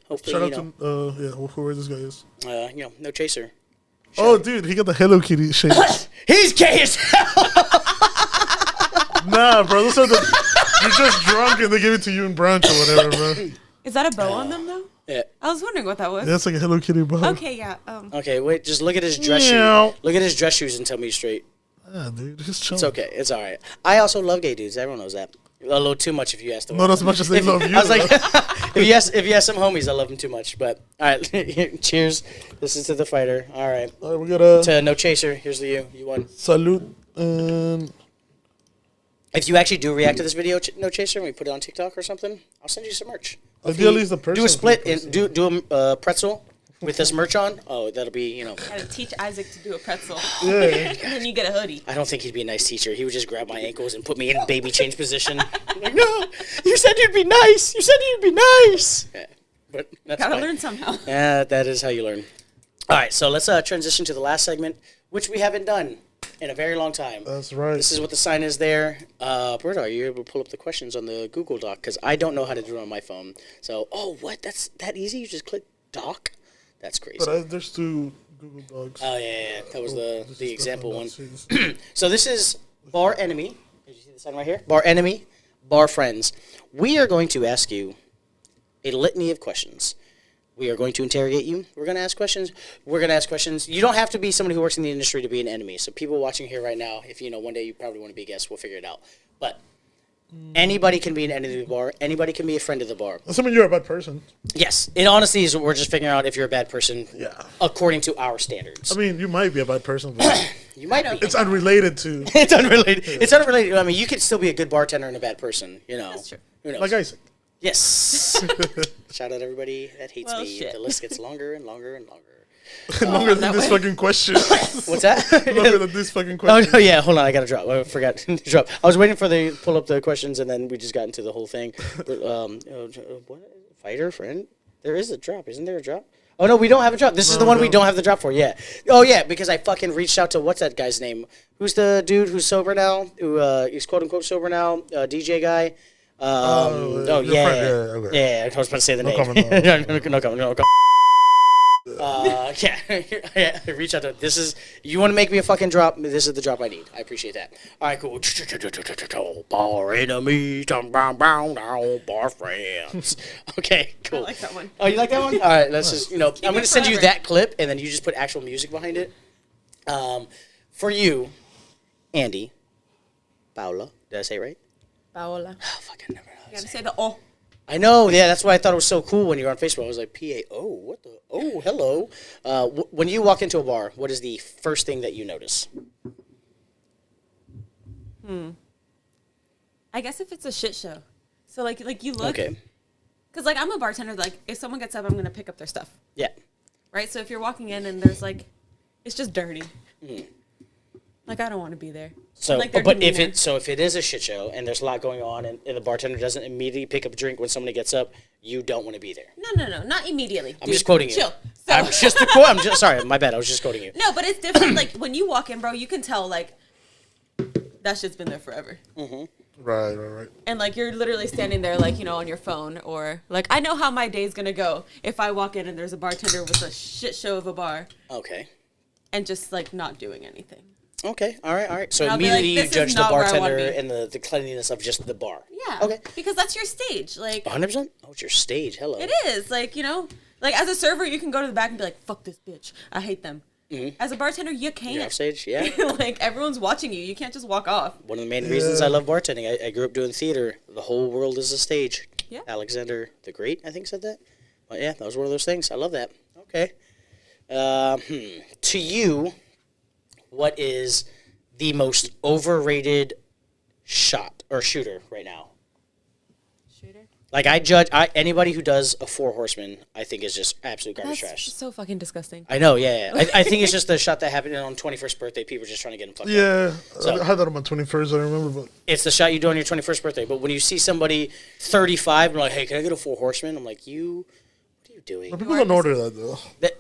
Hopefully, Shout out to whoever this guy is. No Chaser. Oh, dude, he got the Hello Kitty shape. He's gay as hell. Nah, bro, those are you're just drunk and they give it to you in brunch or whatever, bro. Is that a bow on them though? Yeah. I was wondering what that was. That's like a Hello Kitty bow. Okay, yeah. Okay, wait. Just look at his dress Meow. shoes. Look at his dress shoes and tell me straight. Yeah, dude, he's chilling. It's okay. It's all right. I also love gay dudes. Everyone knows that. A little too much if you ask them. Not as much as they love you. I was like, though. if you ask some homies, I love them too much. But all right, cheers. This is to the fighter. All right, All right, we gotta to No Chaser. Here's the you. You won. salute and If you actually do react to this video, No Chaser, and we put it on TikTok or something, I'll send you some merch. ideally the person. Do a split and do a pretzel with this merch on. Oh, that'll be Gotta teach Isaac to do a pretzel. Yeah. And then you get a hoodie. I don't think he'd be a nice teacher. He would just grab my ankles and put me in baby change position. Like, no, you said you'd be nice. You said you'd be nice. Yeah, but that's Gotta fine. learn somehow. Yeah, that is how you learn. All right, so let's transition to the last segment, which we haven't done. in a very long time. That's right. This is what the sign is there. Berta, are you able to pull up the questions on the Google Doc? Because I don't know how to do it on my phone. So, what? That's that easy? You just click Doc? That's crazy. But there's 2 Google Docs. Oh, yeah. That was the example one. Scenes. So this is Bar Enemy. Did you see the sign right here? Bar Enemy, Bar Friends. We are going to ask you a litany of questions. We are going to interrogate you. We're going to ask questions. You don't have to be somebody who works in the industry to be an enemy. So people watching here right now, if one day you probably want to be a guest, we'll figure it out. But anybody can be an enemy of the bar. Anybody can be a friend of the bar. Assuming you're a bad person. Yes. It honestly is we're just figuring out if you're a bad person according to our standards. I mean, you might be a bad person, but You might be. it's unrelated to. It's unrelated. It's unrelated. I mean, you could still be a good bartender and a bad person. That's true. Who knows? Like Isaac. Yes. Shout out everybody that hates Well, me. shit. The list gets longer and longer and longer. Longer than this fucking question. What's that? Longer than this fucking Oh question. no, yeah. Hold on, I gotta drop. I forgot to drop. I was waiting for the pull up the questions, and then we just got into the whole thing. What? Fighter friend? There is a drop, isn't there? A drop? Oh no, we don't have a drop. This is the one we don't have the drop for. Yeah. Oh yeah, because I fucking reached out to what's that guy's name? Who's the dude who's sober now? Who is quote unquote sober now? DJ guy. your Yeah. friend, yeah, okay. Yeah, I was about to say the name. comment, no comment. Yeah, reach out to this is you want to make me a fucking drop. This is the drop I need. I appreciate that. All right, cool. Bar enemy, bar friends. Okay, cool. I like that one. Oh, you like that one? All right, let's just I'm it gonna send you forever. that clip, and then you just put actual music behind it. For you, Andie, Paula. Did I say it right? Paola. Oh, fuck, I never know. You gotta say the oh. I know, yeah, that's why I thought it was so cool when you were on Facebook. I was like, P-A-O, what the? Oh, hello. When you walk into a bar, what is the first thing that you notice? I guess if it's a shit show. So like you look. Okay. Because like I'm a bartender. Like if someone gets up, I'm gonna pick up their stuff. Yeah. Right. So if you're walking in and there's like, it's just dirty. Like I don't want to be there. So, Like, they're but if demeanor. if it is a shit show and there's a lot going on and the bartender doesn't immediately pick up a drink when somebody gets up, you don't want to be there. No, not immediately. I'm just quoting you. Chill. So, I'm just a quote. I'm just sorry. My bad. I was just quoting you. no, but it's different. Like when you walk in, bro, you can tell like that shit's been there forever. Right. And like you're literally standing there like, on your phone or like I know how my day's gonna go if I walk in and there's a bartender with a shit show of a bar Okay. and just like not doing anything. Okay. All right. So And I'll be like, immediately this you is judge the not where I wanna bartender be. and the cleanliness of just the bar. Yeah. Okay. Because that's your stage. Like 100%. Oh, it's your stage. Hello. it is. Like, like as a server you can go to the back and be like, fuck this bitch. I hate them. As a bartender, you You're can't. off stage. Yeah. Like everyone's watching you. You can't just walk off. One of the main reasons I love bartending. I grew up doing theater. The whole world is a stage. Yeah. Alexander the Great, I think, said that. But yeah, that was one of those things. I love that. Okay. To you, what is the most overrated shot or shooter right now? Shooter. Like I judge anybody who does a Four Horsemen, I think is just absolute garbage That's trash. so fucking disgusting. I know, yeah. I think it's just the shot that happened on 21st birthday. People just trying to get him fucked up. Yeah, So- I had that on my 21st. I remember, but It's the shot you do on your 21st birthday. But when you see somebody 35 and like, hey, can I get a Four Horsemen? I'm like, what are you doing? people don't order that though. That,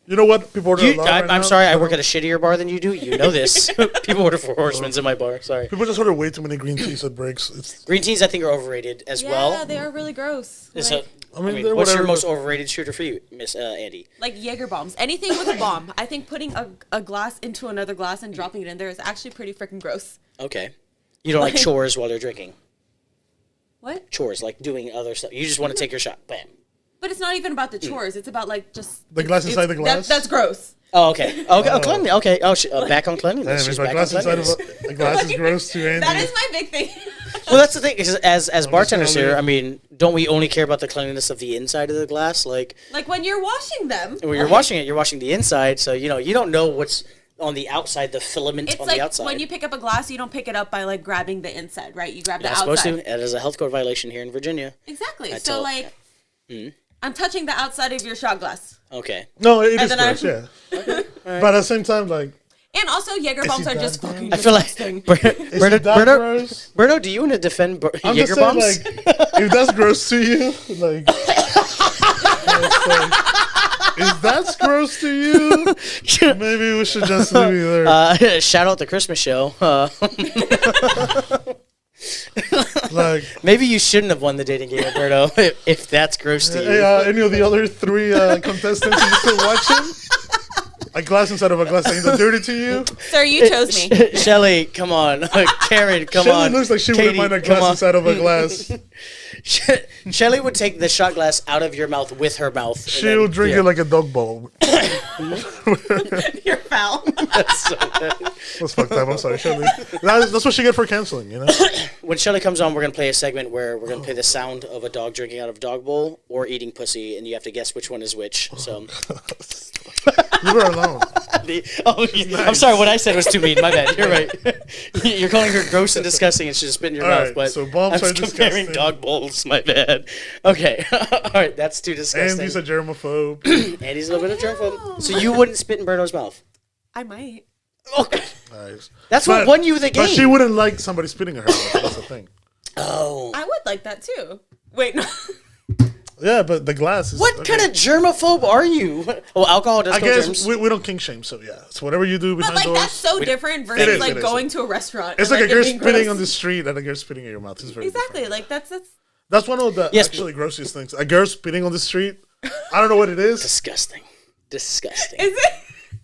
You know what? People order a lot right I'm now. sorry, I work at a shittier bar than you do. You know this. People order Four Horsemen's in my bar. Sorry. People just order way too many green teas at breaks. It's Green teas, I think, are overrated as Yeah, well. they are really gross. So, Like, I mean, they're what's your whatever, most but- overrated shooter for you, Miss Andie? like Jaeger bombs. Anything with a bomb. I think putting a glass into another glass and dropping it in there is actually pretty freaking gross. Okay. You don't like Like- chores while you're drinking. What? Chores, like doing other stuff. You just want to take your shot. Bam. But it's not even about Hmm. the chores. It's about like just The glass inside the glass? That's gross. Oh, okay. Okay. Cleanliness. Okay. Back on cleanliness. Damn, She's if a back glass on inside of cleanliness. a glass is gross too, Andy. That is my big thing. Well, that's the thing. Is as bartenders gonna here, leave. I mean, don't we only care about the cleanliness of the inside of the glass? Like Like when you're washing them. when you're washing it, you're washing the inside, so you don't know what's on the outside, the filament It's on like the outside. when you pick up a glass, you don't pick it up by like grabbing the inside, right? You grab You're the not outside. supposed to. That is a health code violation here in Virginia. Exactly. I So tell- like, I'm touching the outside of your shot glass, Okay. No, it And is then gross, yeah. But at the same time, like, and also Jaeger bombs it are just that fucking. I feel like disgusting. is it that gross? Berto, do you want to defend I'm Jaeger just saying, bombs? like, if that's gross to you, like, it's like, If that's gross to you, maybe we should just leave it there. Shout out the Christmas show. Like, Maybe you shouldn't have won the dating game, Roberto, if that's gross to you. hey, any of the other 3 contestants you still watching? A glass inside of a glass. Ain't that dirty to you? Sir, you chose me. Shelly, come on. Karen, come Shelly on. looks like she Katie, wouldn't mind a come glass on. inside of a glass. Shelly would take the shot glass out of your mouth with her mouth. and She'll then- drink yeah. it like a dog bowl. You're foul. That's so bad. That's fucked up. I'm sorry, Shelly. That's what she get for canceling, you know? When Shelly comes on, we're going to play a segment where we're going to play the sound of a dog drinking out of a dog bowl or eating pussy, and you have to guess which one is which. So, You were alone. I'm sorry, what I said was too mean. My bad. You're right. You're calling her gross and disgusting, and she just spit in your All mouth. right, But so bombs I'm are comparing disgusting. dog bowls. My bad. Okay. All right, that's too disgusting. Andy's a germaphobe. Andy's a little bit of germaphobe. So you wouldn't spit in Berto's mouth. I might. Okay. Nice. That's what won you the game. But she wouldn't like somebody spitting at her. That's the thing. Oh. I would like that too. Wait, no. Yeah, but the glass is... What kind of germaphobe are you? Well, alcohol does I kill guess germs. we don't kink shame, so yeah. So whatever you do But behind like doors... that's so different It versus is, like it is. going to a restaurant. It's and, like a girl it being spitting gross. on the street and a girl spitting in your mouth. It's very Exactly. different. Like that's That's one of the Yes, actually grossest things. A girl spitting on the street. I don't know what it is. Disgusting. Disgusting. is it?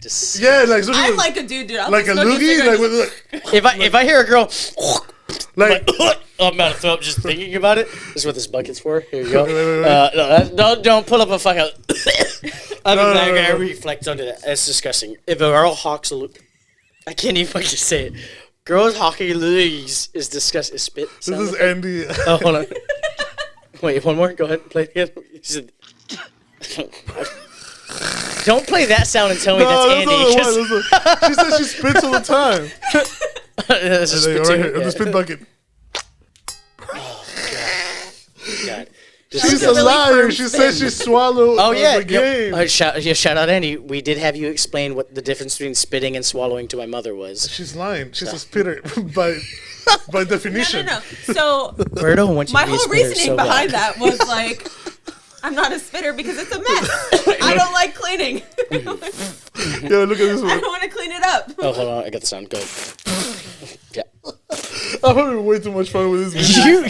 Disgusting. Yeah, like especially I'm with- like a dude. I'm like a smoking loogie, cigarettes. like with If I hear a girl, like I'm about to throw up just thinking about it. This is what this bucket's for. Here you go. Wait. No, don't pull up a fucking. I No, no. reflect onto that. It's disgusting. If a girl hawks a I can't even fucking say it. Girls hawking loogies is disgusting. Is spit. this sound is effect? Andy. Oh, hold on. Wait, one more. Go ahead. Play it again. You said- Don't play that sound and tell me that's No, Andy. that's not the one. She says she spits all the time. That's a There you spit go, right too. here, on the spit bucket. God. She's a really liar. firm She says she swallowed Oh yeah, the game. shout out Andy. We did have you explain what the difference between spitting and swallowing to my mother was. She's lying. She's a spitter by definition. No. So Berto wants you my to be a whole spitter reasoning so behind bad. that was like, I'm not a spitter because it's a mess. I don't like cleaning. Yo, look at this I one. don't want to clean it up. Oh, hold on, I got the sound. Go. Yeah. I'm having way too much fun with this video.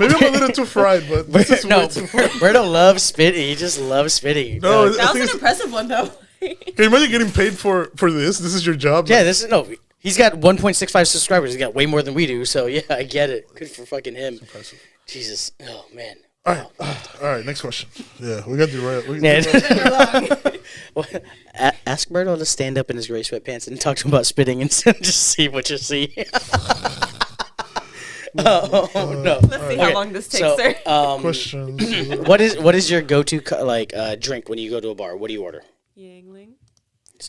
Maybe I'm a little too fried, but this is No, way too fun. Berto loves spitting. He just loves spitting. No, I That think was an it's, impressive one though. can you imagine getting paid for this? This is your job. Yeah, this is no. He's got 1.65 subscribers. He's got way more than we do. So yeah, I get it. Good for fucking him. Jesus. Oh man. All right. Next question. Yeah, we got the right. Ask Berto to stand up in his gray sweatpants and talk to him about spitting and just see what you see. Oh no! Let's see how long this takes, sir. Questions. What is your go-to drink when you go to a bar? What do you order? Yingling.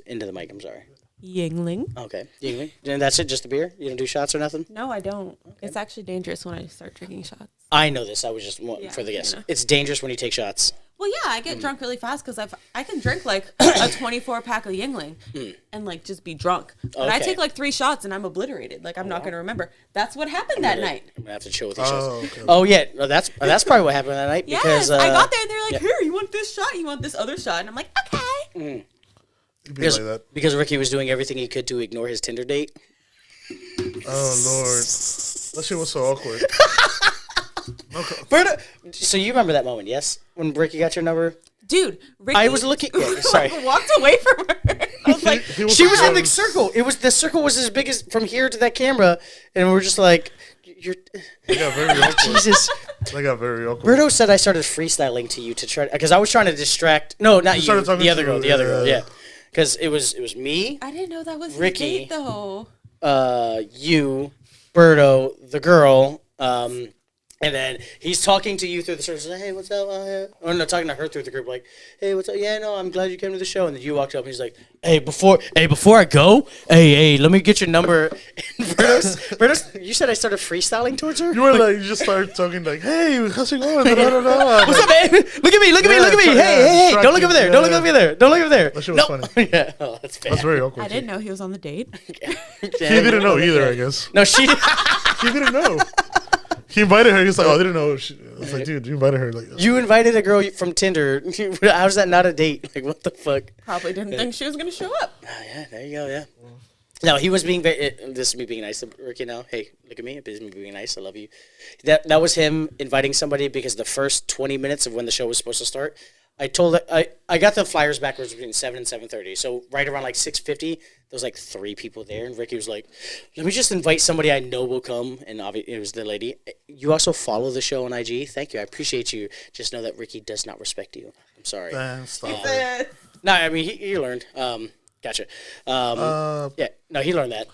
Into the mic. I'm sorry. Yingling. Okay, Yingling. And that's it. Just the beer. You don't do shots or nothing. No, I don't. It's actually dangerous when I start drinking shots. I know this. I was just Yeah, for the guess. you know. It's dangerous when you take shots. Well, yeah, I get drunk really fast because I can drink like a 24 pack of Yingling and like just be drunk. But I Okay. take like 3 shots and I'm obliterated. Like I'm not gonna remember. That's what happened that night. I'm gonna have to chill with these shots. Okay. Oh yeah, no, that's probably what happened that night. Yes, Because I got there and they're like, yeah. "Here, you want this shot? You want this other shot?" And I'm like, "Okay." It'd be like that. Because Ricky was doing everything he could to ignore his Tinder date. Oh Lord, that shit was so awkward. Berta, so you remember that moment, yes? When Ricky got your number? Dude, Ricky I was looking. Yeah, sorry. walked away from her. I was like, He She was in the froze. circle. The circle was as big as from here to that camera, and we were just like, "You're." They got very awkward. Jesus. They got very awkward. Berto said I started freestyling to you to try because I was trying to distract. No, not you. started talking The other to- girl. The other yeah, girl. yeah. Yeah. Because it was me, I didn't know that was his Ricky. date, though. you, Berto, the girl, and then he's talking to you through the service. Like, hey, what's up? Or no, talking to her through the group. Like, hey, what's up? Yeah, no, I'm glad you came to the show. And then you walked up and he's like, hey, before I go, hey, let me get your number. And Berto's, you said I started freestyling towards her. You were like, you just started talking like, "Hey, how's it going?" Da-da-da-da. What's up, man? Look at me! Look at me! Yeah, Look at me! yeah, Hey! Don't look distracted, over there! yeah, Don't look yeah. over there! Don't look over there! That shit was funny. Yeah, oh, that's bad. That's very awkward. I didn't know he was on the date. He didn't know either, I guess. No, she. He didn't know. He invited her. He's like, "Oh, I didn't know." It's like, dude, you invited her. Like, You invited a girl from Tinder. How's that not a date? Like, what the fuck? Probably didn't think she was gonna show up. Yeah, there you go. Yeah. No, he was being very. This is me being nice to Ricky now. Hey, look at me. This is me being nice. I love you. That was him inviting somebody because the first 20 minutes of when the show was supposed to start, I told I got the flyers backwards between 7 and 7:30. So right around like 6:50, there was like 3 people there, and Ricky was like, "Let me just invite somebody I know will come." And obviously it was the lady. You also follow the show on IG. Thank you. I appreciate you. Just know that Ricky does not respect you. I'm sorry. stop. No, I mean he learned. Gotcha. Yeah. No, he learned that.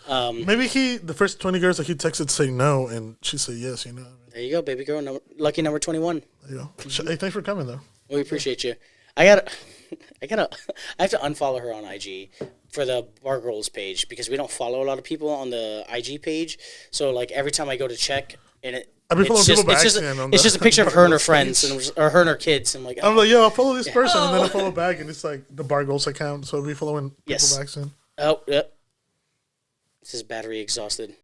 Maybe the first 20 girls that he texted say no, and she said yes. You know. There you go, baby girl. Lucky number 21. There you go. Hey, thanks for coming though. We appreciate you. I have to unfollow her on IG for the Bargoyles page because we don't follow a lot of people on the IG page. So like every time I go to check and I've been following people by it's accident. just a picture of her and her friends or her and her kids. And I'm like, yo, I'll follow this person, and then I follow back, and it's like the Bargoyles account. So I'll be following people by accident. Oh, yep. This is battery exhausted.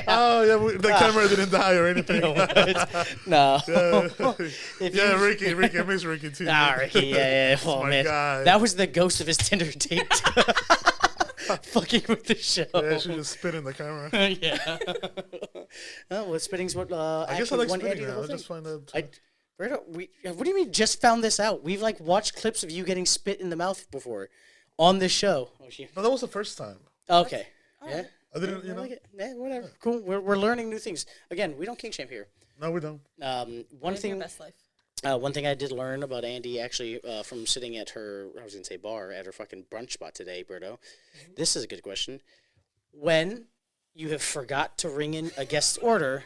Oh yeah, the camera didn't die or anything. No. Yeah, Ricky, I miss Ricky too. Ah, Ricky, yeah. Oh, my man. guy. That was the ghost of his Tinder date. Fucking with the show. Yeah, she just spit in the camera. Yeah. Oh, well, spitting's what I guess I like won spitting Andie the now. whole I thing. just find that. Berto, what do you mean just found this out? We've like watched clips of you getting spit in the mouth before on this show. No, that was the first time. Okay. Yeah. I didn't, you I know. like it. Yeah, whatever. Cool. We're learning new things. Again, we don't king shame here. No, we don't. One Live your thing. best life. One thing I did learn about Andie actually from sitting at her, I was gonna say bar at her fucking brunch spot today, Berto. This is a good question. When you have forgot to ring in a guest's order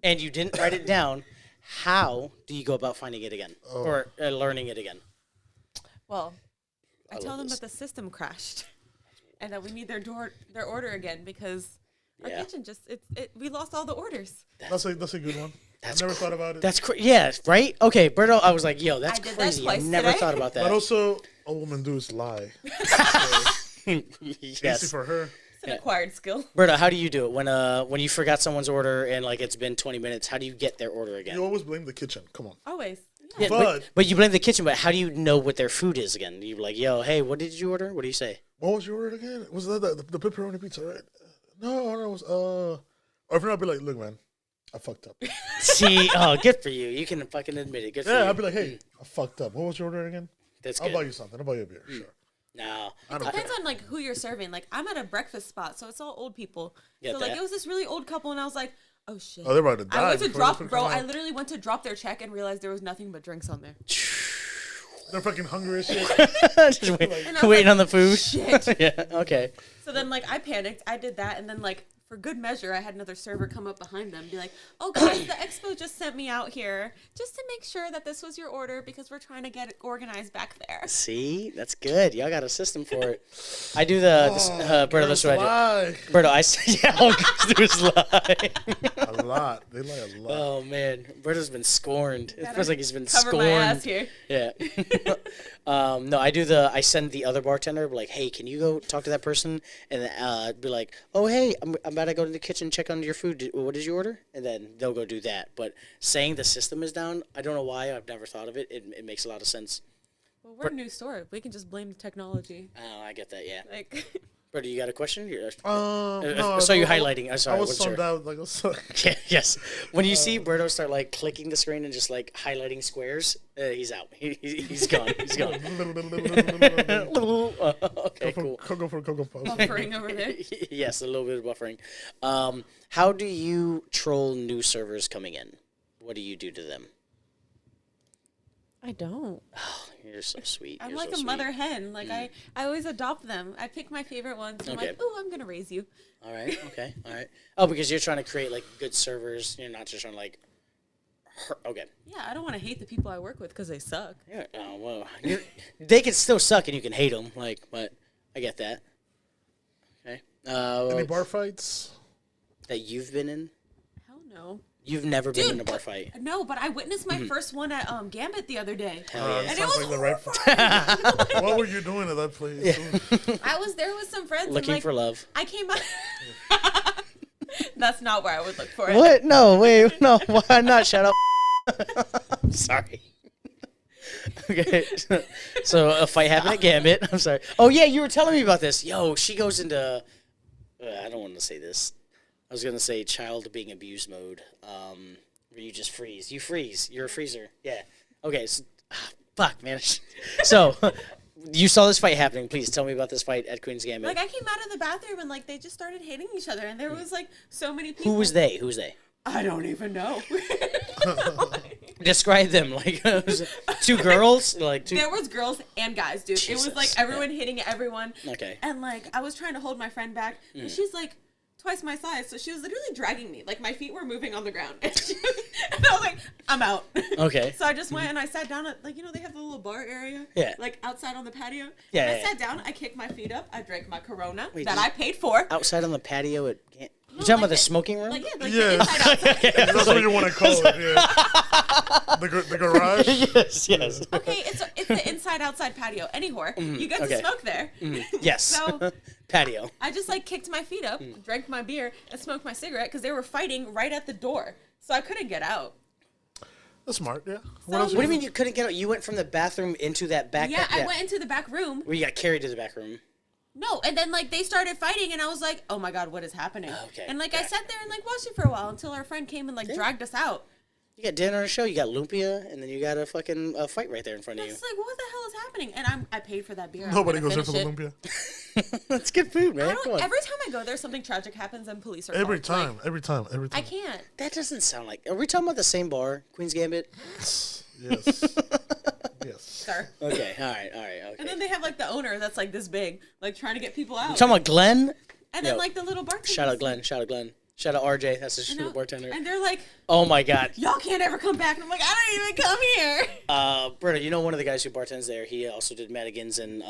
and you didn't write it down, how do you go about finding it again or learning it again? Well, I tell them this. that the system crashed, and that we need their order again because our kitchen we lost all the orders. That's a good one. I never thought about it. That's yeah, right? Okay, Berto, I was like, yo, that's I did that crazy. I twice never today. thought about that. But also, all women do is lie. Easy Yes. for her. It's an acquired skill. Berto, how do you do it when you forgot someone's order and like it's been 20 minutes? How do you get their order again? You always blame the kitchen. Come on. Always. Yeah, But- but you blame the kitchen. But how do you know what their food is again? You like, yo, hey, what did you order? What do you say? What was your order again? Was that the pepperoni pizza, right? No, it was Or if not, I'd be like, look, man, I fucked up. See, good for you. You can fucking admit it. Good for you. Yeah, I'd be like, hey, I fucked up. What was your order again? That's I'll good. buy you something. I'll buy you a beer. Sure. No, It depends on like who you're serving. Like I'm at a breakfast spot, so it's all old people. Get So like that. it was this really old couple, and I was like, oh shit. Oh, they're about to die. I went to before drop, this bro. comes I out. literally went to drop their check and realized there was nothing but drinks on there. They're fucking hungry as shit. just And I was waiting like, on the food. Shit. Yeah. Okay. So then, like, I panicked. I did that, and then, like, for good measure, I had another server come up behind them and be like, oh, guys, the expo just sent me out here just to make sure that this was your order because we're trying to get it organized back there. See, that's good. Y'all got a system for it. I do Berto, this is what I Lie. do. Berto, I say, yeah, all girls do is lie. A lot. They lie a lot. Oh man, Berto's been scorned. It feels like he's been Cover scorned. my ass here. Yeah. No, I send the other bartender, like, hey, can you go talk to that person? And then be like, oh, hey, I'm about to go to the kitchen, check on your food. What is your order? And then they'll go do that. But saying the system is down, I don't know why. I've never thought of it. It makes a lot of sense. Well, we're a new store. We can just blame the technology. Oh, I get that, yeah. Like, Berto, you got a question? No, I saw you highlighting. I'm sorry. I was what's your- sunned out. Like, I was so- Yeah, yes. When you see Berto start like clicking the screen and just like highlighting squares, he's out. He's gone. He's gone. Okay, cool. Go for Cocoa Puffs. buffering over there. Yes, a little bit of buffering. How do you troll new servers coming in? What do you do to them? I don't. You're so sweet. I'm You're like so a sweet. mother hen. Like I always adopt them. I pick my favorite ones. And I'm Okay. like, oh, I'm gonna raise you. All right. Okay. All right. Oh, because you're trying to create like good servers. You're not just trying to like. Okay. Yeah, I don't want to hate the people I work with because they suck. Yeah. Oh well. They can still suck and you can hate them. Like, but I get that. Okay. Any bar fights? That you've been in? Hell no. You've never been Dude, in a bar fight. No, but I witnessed my first one at Gambit the other day. Hell yeah. And it Sounds was like the right. horrifying. What were you doing at that place? I was there with some friends. Looking and, like, for love. I came out. That's not where I would look for it. What? No, wait, no. Why not? Shut up. I'm sorry. Okay, so a fight happened at Gambit. I'm sorry. Oh yeah, you were telling me about this. Yo, she goes into. I don't want to say this. I was gonna say child being abused mode. Where you just freeze. You freeze. You're a freezer. Yeah. Okay. So, fuck, man. So, you saw this fight happening. Please tell me about this fight at Queen's Gambit. Like I came out of the bathroom and like they just started hitting each other, and there was like so many people. Who was they? Who was they? I don't even know. Describe them. Like two girls. Like two. There was girls and guys, dude. It was like everyone hitting everyone. Okay. And like I was trying to hold my friend back, and she's like twice my size, so she was literally dragging me. Like my feet were moving on the ground, and I was like, I'm out. Okay. So I just went and I sat down at, like, you know, they have the little bar area. Yeah. Like outside on the patio. Yeah. And Yeah, I sat down. I kicked my feet up. I drank my Corona Wait, that I paid for. Outside on the patio at. You No, talking like about the smoking room? Like the Yeah. inside outside. That's what you want to call it. Yeah. The garage. Yes. Yes. Okay, it's the inside outside patio. Any whore, you get okay. to smoke there. Yes. So Patio. I just like kicked my feet up, drank my beer, and smoked my cigarette because they were fighting right at the door, so I couldn't get out. That's smart. Yeah. What do you mean you couldn't get out? You went from the bathroom into that back. Yeah, I went into the back room. Where you got carried to the back room. No, and then like they started fighting, and I was like, "Oh my god, what is happening?" Okay. And like I sat there and like watched it for a while until our friend came and like dragged us out. You got dinner on a show. You got lumpia, and then you got a fucking fight right there in front of you. It's like, what the hell is happening? And I paid for that beer. Nobody I'm goes gonna there for the finish lumpia. That's good food, man. Come on. Every time I go there, something tragic happens and police are Every called. time. Like, Every time. Every I time. can't. That doesn't sound like. Are we talking about the same bar, Queen's Gambit? Yes. Yes. Sir. Okay. All right. Okay. And then they have like the owner that's like this big, like trying to get people out. You talking about Glenn? And then Yo, like the little bartender. Shout out Glenn. Shout out Glenn. Shout out RJ. That's the You know? bartender. And they're like, Oh my God. y'all can't ever come back. And I'm like, I don't even come here. Britta, you know one of the guys who bartends there. He also did Madigan's and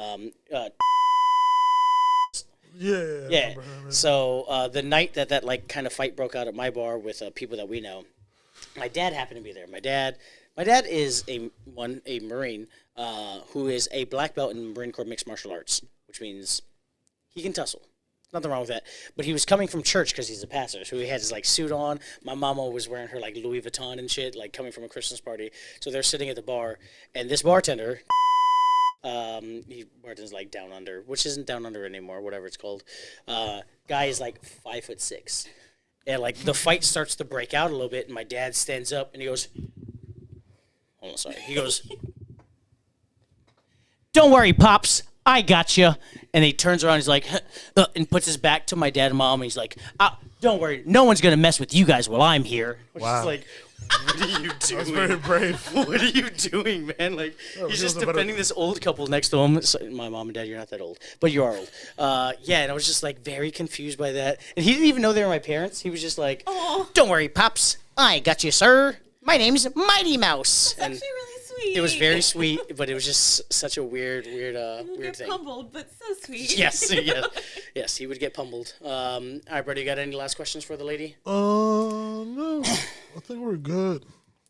Yeah. yeah. So the night that like kind of fight broke out at my bar with people that we know, my dad happened to be there. My dad is a Marine who is a black belt in Marine Corps mixed martial arts, which means he can tussle. Nothing wrong with that. But he was coming from church because he's a pastor, so he had his like suit on. My mama was wearing her like Louis Vuitton and shit, like coming from a Christmas party. So they're sitting at the bar, and this bartender. He bartends like Down Under, which isn't Down Under anymore, whatever it's called. Guy is like 5'6", and like the fight starts to break out a little bit, and my dad stands up and he goes, "Hold on, sorry." He goes, "Don't worry, pops, I got you." And he turns around, he's like, and puts his back to my dad and mom, and he's like, "Don't worry, no one's gonna mess with you guys while I'm here." Which Wow. is like, what are you doing? That's very brave. What are you doing, man? Like, he's just defending this old couple next to him. So, my mom and dad, you're not that old, but you are old. Yeah, and I was just like very confused by that. And he didn't even know they were my parents. He was just like, Oh, Don't worry, Pops. I got you, sir. My name's Mighty Mouse. it's actually really sweet. it was very sweet, but it was just such a weird You get thing. pummeled, but so sweet. Yes, yes, he would get pummeled. All right, Brady, you got any last questions for the lady? No. I think we're good.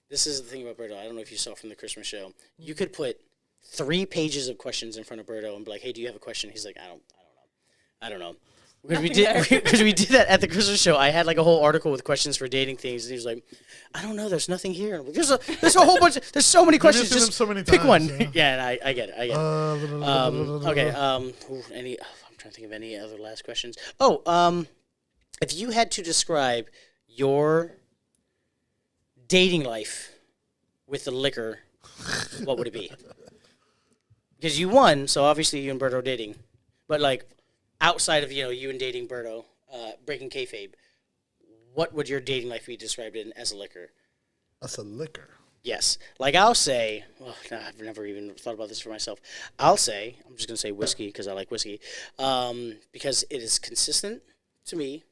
This is the thing about Berto. I don't know if you saw from the Christmas show. You could put 3 pages of questions in front of Berto and be like, "Hey, do you have a question?" He's like, I don't know. Because we did that at the Christmas show. I had like a whole article with questions for dating things, and he was like, "I don't know. There's nothing here." I'm like, there's a whole bunch. There's so many questions. seen them Just so many pick times, one. yeah. Yeah, and I get it. Okay. I'm trying to think of any other last questions. If you had to describe your dating life with the liquor, what would it be? Because you won, so obviously you and Berto are dating. But like outside of you and dating Berto, breaking kayfabe, what would your dating life be described in as a liquor? That's a liquor. Yes. Like I'll say, I've never even thought about this for myself. I'm just going to say whiskey because I like whiskey. Because it is consistent to me.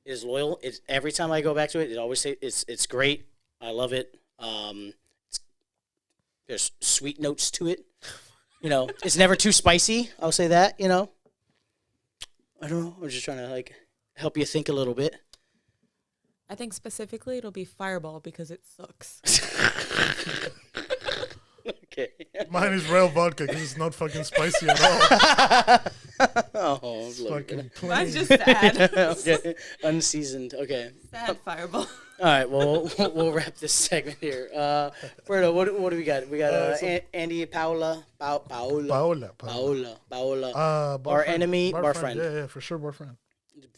It is loyal. Every time I go back to it, it always say it's great. I love it. There's sweet notes to it. It's never too spicy. I'll say that. I don't know. I'm just trying to like help you think a little bit. I think specifically it'll be Fireball because it sucks. Okay. Mine is real vodka because it's not fucking spicy at all. Oh, look. Fucking Mine's plain. just sad. Okay, unseasoned. Okay. Sad fireball. All right. Well, we'll wrap this segment here. Berto, what do we got? We got Andie, Paola. Paola. Our Bar enemy, bar friend. friend. Yeah, for sure, bar friend.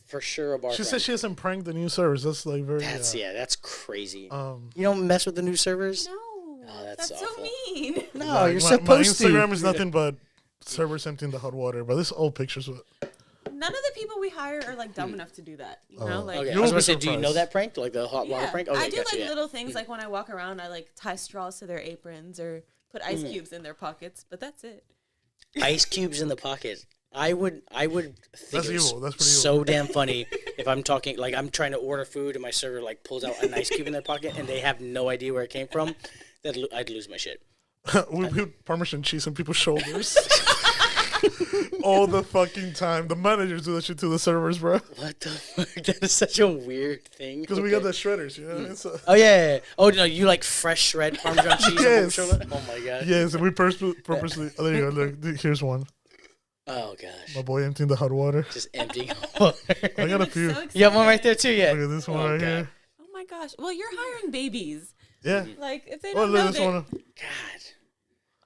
For sure, a bar She friend. said she hasn't pranked the new servers. That's like very. That's crazy. Um, You don't mess with the new servers. No. that's so awful. mean. No, like, you're my supposed to. Instagram is nothing but servers emptying the hot water. But this old pictures with. None of the people we hire are like dumb enough to do that. You know, like Okay, I You'll was be gonna say, do you know surprised. that prank, like the hot water prank? Okay, I do gotcha, like yeah. little things like when I walk around, I like tie straws to their aprons or put ice cubes in their pockets, but that's it. Ice cubes in the pocket. I would think That's it was evil. That's pretty so damn funny if I'm talking like I'm trying to order food and my server like pulls out an ice cube in their pocket and they have no idea where it came from. I'd lose my shit. We put Parmesan cheese on people's shoulders. All the fucking time. The managers do that shit to the servers, bro. What the fuck? That is such a weird thing. Because we got the shredders, you know? It's Oh yeah. Oh no, you like fresh shred Parmesan cheese? Yes. Oh my god. yes, and we purposely. Oh, there you go. Look, here's one. Oh gosh. My boy emptying the hot water. Just emptying water. I got a I'm few. so You have one right excited. there too. Yeah. Look at this one Oh, right God. here. Oh my gosh. Well, you're hiring babies. Yeah. Like if they Oh, don't look know at this they, one. God.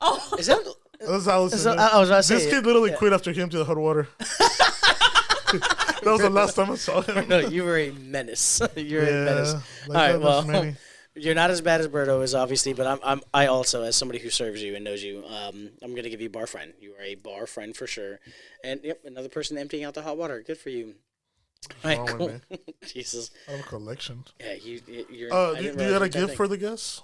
Oh, Is that? That's Allison. So, yeah. I was about to say. This kid literally quit after he emptied the hot water. That was the last time I saw him. No, you were a menace. You're a Yeah, menace. like All right, that, well, there's many. you're not as bad as Berto is, obviously, but I also, as somebody who serves you and knows you, I'm gonna give you bar friend. You are a bar friend for sure. And yep, another person emptying out the hot water. Good for you. All right, wrong cool. with Jesus. I have a collection. Yeah, you're. Do you got a gift for the guests?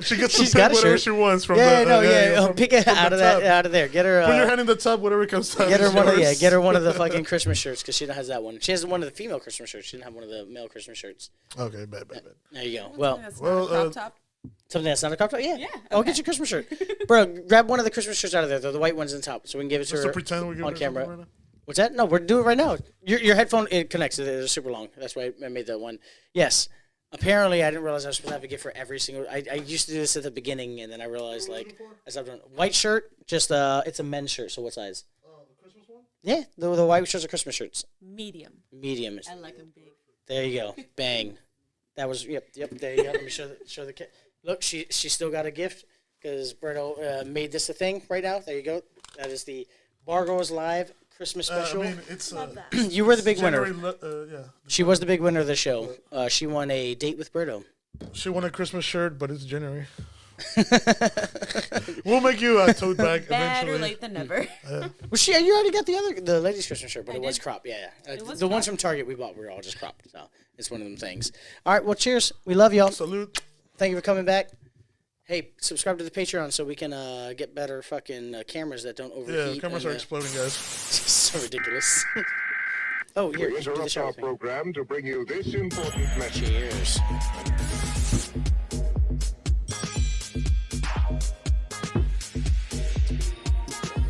She gets to She's pick got a whatever shirt. she wants from Yeah, the. no, yeah. from- Pick it from out the of that, tub. out of there. Get her. Put your hand in the tub, whatever comes out. Get her is one of yours. get her one of the fucking Christmas shirts because she has that one. She has one of the female Christmas shirts. She didn't have one of the male Christmas shirts. Okay, bad. There you go. Well, that's well, not a crop top. something that's not a crop top. Yeah. Yeah, I'll okay. get your Christmas shirt, bro. Grab one of the Christmas shirts out of there. They're the white ones in the top, so we can give it to Just her to pretend we're giving on her something camera. right now? What's that? No, we're doing it right now. Your headphone it connects. They're super long. That's why I made that one. Yes. Apparently, I didn't realize I was supposed to have a gift for every single. I used to do this at the beginning, and then I realized like I stopped doing white shirt. Just it's a men's shirt. So what size? The Christmas one? Yeah, the white shirts are Christmas shirts. Medium. Medium. I like them big. There you go. Bang. That was yep. There you go. Let me show the kid. Look, she still got a gift because Berto made this a thing right now. There you go. That is the Bargoyles Live Christmas special. I mean, it's Love that. You were the big winner. yeah. She was the big winner of the show. She won a date with Berto. She won a Christmas shirt, but it's January. We'll make you a tote bag Better eventually. late than never. Well, you already got the ladies' Christmas shirt, but it was did. cropped. Yeah, It was the ones cropped. from Target we bought were all just cropped. So it's one of them things. All right, well, cheers. We love y'all. Salute. Thank you for coming back. Hey, subscribe to the Patreon so we can get better fucking cameras that don't overheat. Yeah, cameras and, are exploding, guys. so ridiculous. Oh, here, We do the interrupt show our with me. program to bring you this important message. Cheers.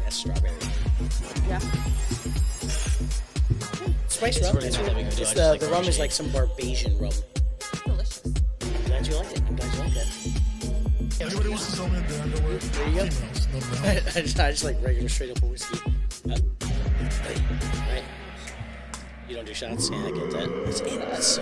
That's strawberry. Yeah. Spice rum. really not that big of a deal. It's I just like the rum is orange like some Barbasian rum. Delicious. I'm glad you like it. I'm glad you like that. Anybody wants to sell me the underwear? There you go. Females, no, no. I just like regular straight up whiskey. Right. You don't do shots? Yeah, I get that. That's